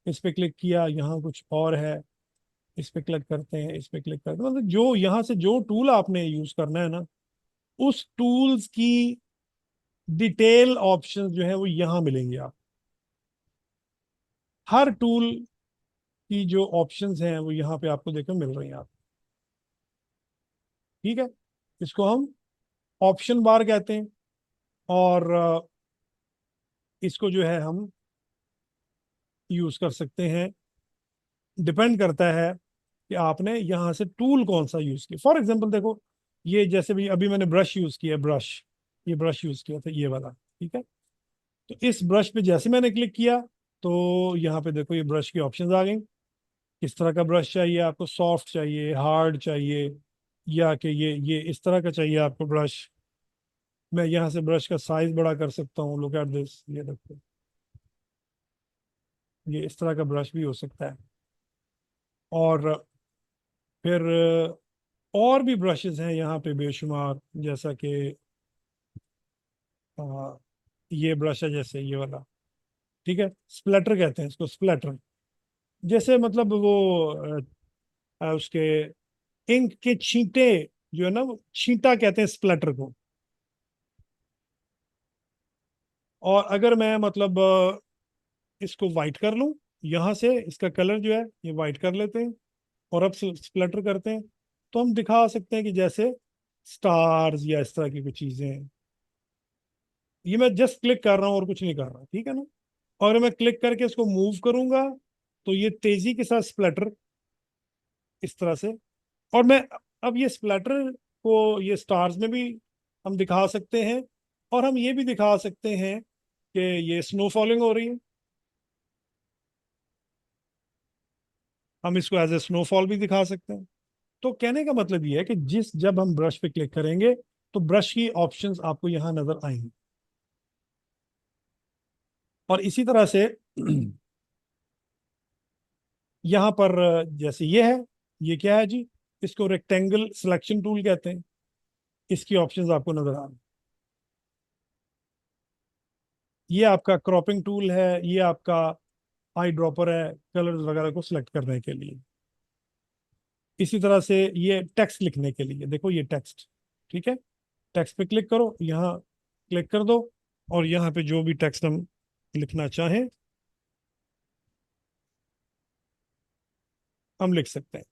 इस पे क्लिक किया यहाँ कुछ और है, इस पे क्लिक करते हैं, इस पे क्लिक करते हैं, मतलब जो यहाँ से जो टूल आपने यूज करना है ना, उस टूल्स की डिटेल ऑप्शंस जो है वो यहाँ मिलेंगे। आप हर टूल की जो ऑप्शंस हैं वो यहाँ पे आपको देखने मिल रही हैं। आप ठीक है, इसको हम ऑप्शन बार कहते हैं। और इसको जो है हम यूज कर सकते हैं, डिपेंड करता है कि आपने यहाँ से टूल कौन सा यूज किया। फॉर एग्जांपल देखो, ये जैसे भी अभी मैंने ब्रश यूज किया, ब्रश, ये ब्रश यूज किया था, ये वाला, ठीक है। तो इस ब्रश पे जैसे मैंने क्लिक किया, तो यहाँ पे देखो ये ब्रश की ऑप्शंस आ गई। किस तरह का ब्रश चाहिए आपको, सॉफ्ट चाहिए, हार्ड चाहिए, या कि ये इस तरह का चाहिए आपको ब्रश। मैं यहाँ से ब्रश का साइज बड़ा कर सकता हूँ, लुक एट दिस, ये देखो, ये इस तरह का ब्रश भी हो सकता है। और फिर और भी ब्रशेस हैं यहाँ पे बेशुमार, जैसा कि आ, ये ब्रश है, जैसे ये वाला, ठीक है, स्प्लैटर कहते हैं इसको, स्प्लैटर। जैसे मतलब वो उसके इंक के छींटे जो है ना, वो छींटा कहते हैं स्प्लैटर को। और अगर मैं मतलब इसको वाइट कर लूं, यहाँ से इसका कलर जो है ये वाइट कर लेते हैं, और अब स्प्लैटर करते हैं, तो हम दिखा सकते हैं कि जैसे स्टार्स या इस तरह की कुछ चीजें हैं। ये मैं जस्ट क्लिक कर रहा हूँ और कुछ नहीं कर रहा, ठीक है ना। और मैं क्लिक करके इसको मूव करूंगा, तो ये तेजी के साथ स्प्लैटर इस तरह से। और मैं अब ये स्प्लैटर को ये स्टार्स में भी हम दिखा सकते हैं, और हम ये भी दिखा सकते हैं कि ये स्नो फॉलिंग हो रही है। हम इसको एज ए स्नोफॉल भी दिखा सकते हैं। तो कहने का मतलब ये है कि जब हम ब्रश पे क्लिक करेंगे, तो ब्रश की ऑप्शंस आपको यहाँ नजर आएंगी। और इसी तरह से यहाँ पर जैसे ये है, ये क्या है जी, इसको रेक्टेंगल सिलेक्शन टूल कहते हैं। इसकी ऑप्शंस आपको नजर आ रही हैं। ये आपका क्रॉपिंग टूल है, ये आपका आई ड्रॉपर है कलर्स वगैरह को सिलेक्ट करने के लिए। इसी तरह से ये टेक्स्ट लिखने के लिए, देखो ये टेक्स्ट, ठीक है। टेक्स्ट पे क्लिक करो, यहाँ क्लिक कर दो, और यहाँ पे जो भी टेक्स्ट हम लिखना चाहें हम लिख सकते हैं।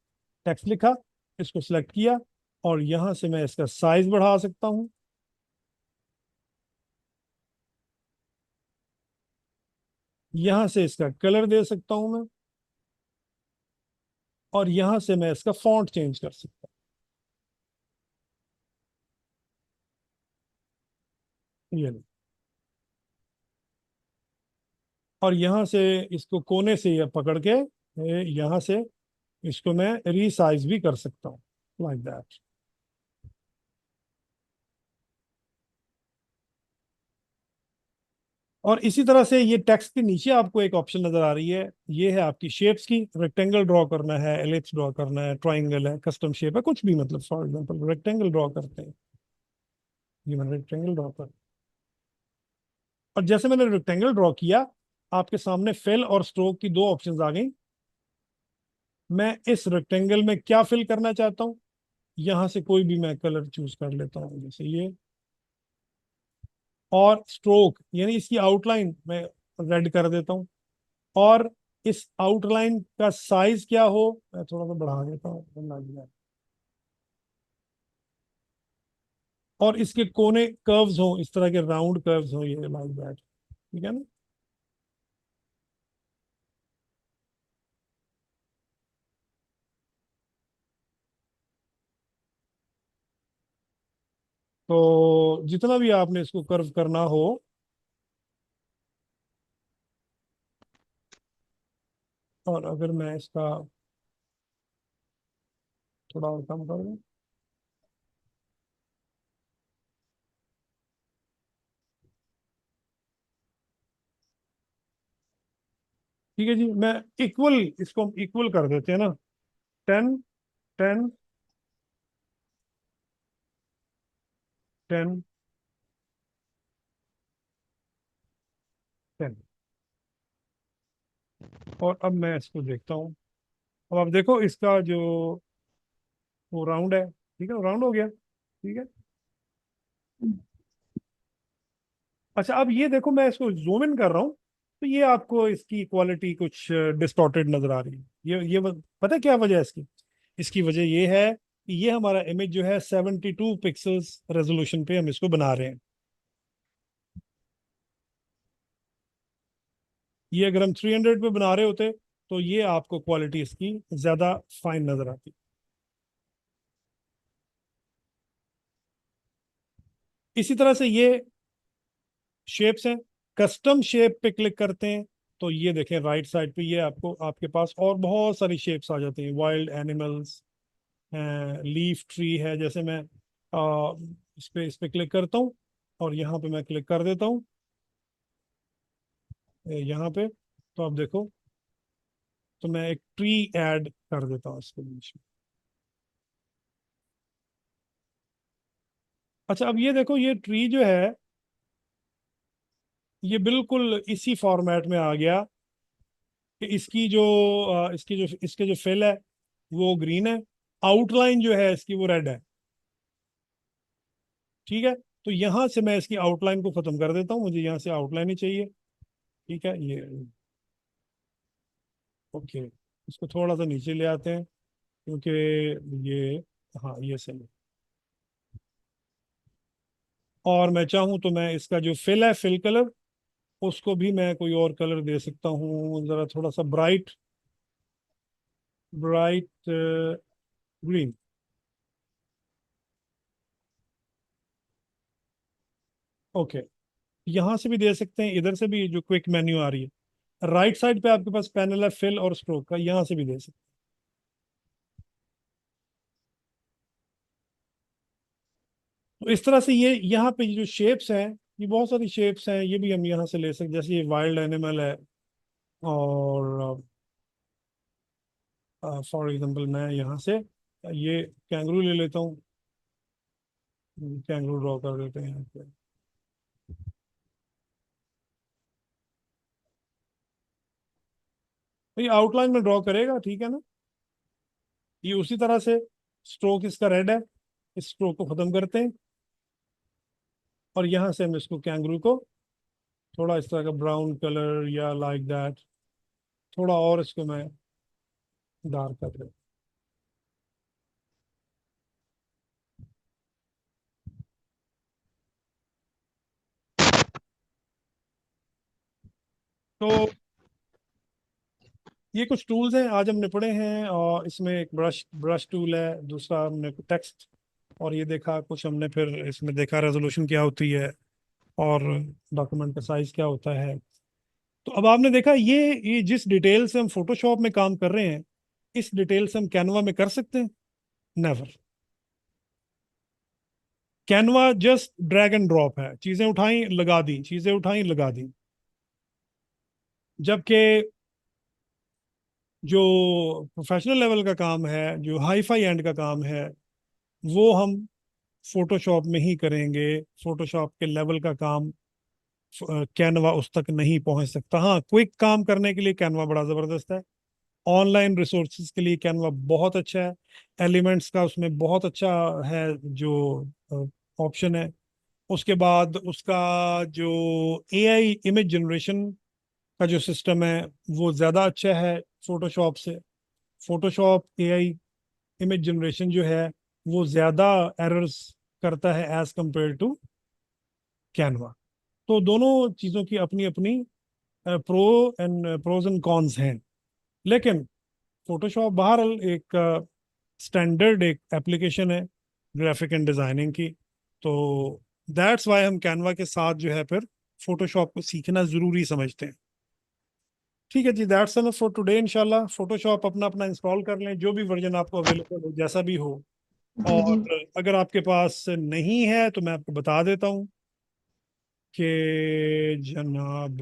टेक्स्ट लिखा, इसको सिलेक्ट किया, और यहाँ से मैं इसका साइज बढ़ा सकता हूँ, यहाँ से इसका कलर दे सकता हूँ मैं, और यहाँ से मैं इसका फॉन्ट चेंज कर सकता हूँ, ये लो। और यहाँ से इसको कोने से ये पकड़ के यहाँ से इसको मैं रीसाइज भी कर सकता हूँ, लाइक दैट। और इसी तरह से ये टेक्स्ट के नीचे आपको एक ऑप्शन नजर आ रही है, ये है आपकी शेप्स की। रेक्टेंगल ड्रॉ करना है, एलिप्स ड्रॉ करना है, ट्राइंगल है, कस्टम शेप है, कुछ भी, मतलब फॉर एग्जांपल रेक्टेंगल ड्रॉ करते हैं, ये मैंने रेक्टेंगल ड्रॉ कर। और जैसे मैंने रेक्टेंगल ड्रॉ किया, आपके सामने फिल और स्ट्रोक की दो ऑप्शंस आ गई। मैं इस रेक्टेंगल में क्या फिल करना चाहता हूँ, यहाँ से कोई भी मैं कलर चूज कर लेता हूँ, जैसे ये। और स्ट्रोक यानी इसकी आउटलाइन मैं रेड कर देता हूँ। और इस आउटलाइन का साइज क्या हो, मैं थोड़ा सा बढ़ा देता हूँ, और इसके कोने कर्व्स हो, इस तरह के राउंड कर्व्स हो, ये लाइक दैट, ठीक है ना। तो जितना भी आपने इसको कर्व करना हो, और अगर मैं इसका थोड़ा और कम कर दूं, ठीक है जी, मैं इक्वल, इसको इक्वल कर देते हैं ना, 10, 10, 10, 10। और अब मैं इसको देखता हूँ। अब आप देखो इसका जो वो राउंड है, ठीक है, राउंड हो गया, ठीक है। अच्छा, अब ये देखो, मैं इसको जूम इन कर रहा हूँ, तो ये आपको इसकी क्वालिटी कुछ डिस्टॉर्टेड नजर आ रही है। पता है क्या वजह है इसकी? इसकी वजह ये है ये हमारा इमेज जो है 72 पिक्सल्स रेजोल्यूशन पे हम इसको बना रहे हैं। ये अगर हम 300 पे बना रहे होते तो ये आपको क्वालिटी इसकी ज्यादा फाइन नजर आती। इसी तरह से ये शेप्स हैं। कस्टम शेप पे क्लिक करते हैं तो ये देखें राइट साइड पे ये आपको आपके पास और बहुत सारी शेप्स आ जाती हैं। वाइल्ड एनिमल्स, लीफ ट्री है। जैसे मैं इस पे क्लिक करता हूँ और यहाँ पे मैं क्लिक कर देता हूँ यहाँ पे, तो आप देखो, तो मैं एक ट्री ऐड कर देता हूँ इसके बीच में। अच्छा, अब ये देखो, ये ट्री जो है ये बिल्कुल इसी फॉर्मेट में आ गया कि इसके जो फिल है वो ग्रीन है, आउटलाइन जो है इसकी वो रेड है। ठीक है, तो यहां से मैं इसकी आउटलाइन को खत्म कर देता हूँ, मुझे यहाँ से आउटलाइन ही चाहिए। ठीक है, ये ओके, इसको थोड़ा सा नीचे ले आते हैं क्योंकि ये, हाँ ये सही है। और मैं चाहूँ तो मैं इसका जो फिल है, फिल कलर, उसको भी मैं कोई और कलर दे सकता हूँ, जरा थोड़ा सा ब्राइट ब्राइट ग्रीन। ओके, यहाँ से भी दे सकते हैं, इधर से भी जो क्विक मेन्यू आ रही है राइट साइड पे आपके पास पैनल है फिल और स्ट्रोक का, यहाँ से भी दे सकते हैं। तो इस तरह से ये यहाँ पे जो शेप्स हैं, ये बहुत सारी शेप्स हैं, ये भी हम यहाँ से ले सकते हैं। जैसे ये वाइल्ड एनिमल है, और फॉर एग्जांपल मैं यहाँ से ये कैंगरू ले लेता हूँ। कैंगरू ड्रॉ कर देते हैं यहाँ पे। तो ये आउटलाइन में ड्रॉ करेगा, ठीक है ना। ये उसी तरह से स्ट्रोक इसका रेड है, इस स्ट्रोक को खत्म करते हैं और यहाँ से हम इसको कैंगरू को थोड़ा इस तरह का ब्राउन कलर या लाइक दैट, थोड़ा और इसको मैं डार्क कर देता हूँ। तो ये कुछ टूल्स हैं आज हमने पढ़े हैं, और इसमें एक ब्रश ब्रश टूल है, दूसरा हमने टेक्स्ट, और ये देखा कुछ हमने, फिर इसमें देखा रेजोल्यूशन क्या होती है और डॉक्यूमेंट का साइज क्या होता है। तो अब आपने देखा ये जिस डिटेल से हम फोटोशॉप में काम कर रहे हैं, इस डिटेल से हम कैनवा में कर सकते हैं? Never. Canva just drag and drop है, चीजें उठाई लगा दी, चीजें उठाई लगा दी। जबकि जो प्रोफेशनल लेवल का काम है, जो हाई फाई एंड का काम है, वो हम फोटोशॉप में ही करेंगे। फोटोशॉप के लेवल का काम कैनवा उस तक नहीं पहुंच सकता। हाँ, क्विक काम करने के लिए कैनवा बड़ा जबरदस्त है। ऑनलाइन रिसोर्सेज के लिए कैनवा बहुत अच्छा है। एलिमेंट्स का उसमें बहुत अच्छा है जो ऑप्शन है। उसके बाद उसका जो एआई इमेज जनरेशन का जो सिस्टम है वो ज़्यादा अच्छा है फोटोशॉप से। फोटोशॉप एआई इमेज जनरेशन जो है वो ज़्यादा एरर्स करता है एज कंपेयर टू कैनवा। तो दोनों चीज़ों की अपनी अपनी प्रोज एंड कॉन्स हैं। लेकिन फोटोशॉप बहरहाल एक स्टैंडर्ड एक एप्लीकेशन है ग्राफिक एंड डिजाइनिंग की। तो दैट्स वाई हम कैनवा के साथ जो है फिर फोटोशॉप को सीखना जरूरी समझते हैं। ठीक है जी, दैट्स एनफ फॉर टुडे। इंशाल्लाह फोटोशॉप अपना अपना इंस्टॉल कर लें, जो भी वर्जन आपको अवेलेबल हो, जैसा भी हो। जी जी। और अगर आपके पास नहीं है तो मैं आपको बता देता हूँ कि जनाब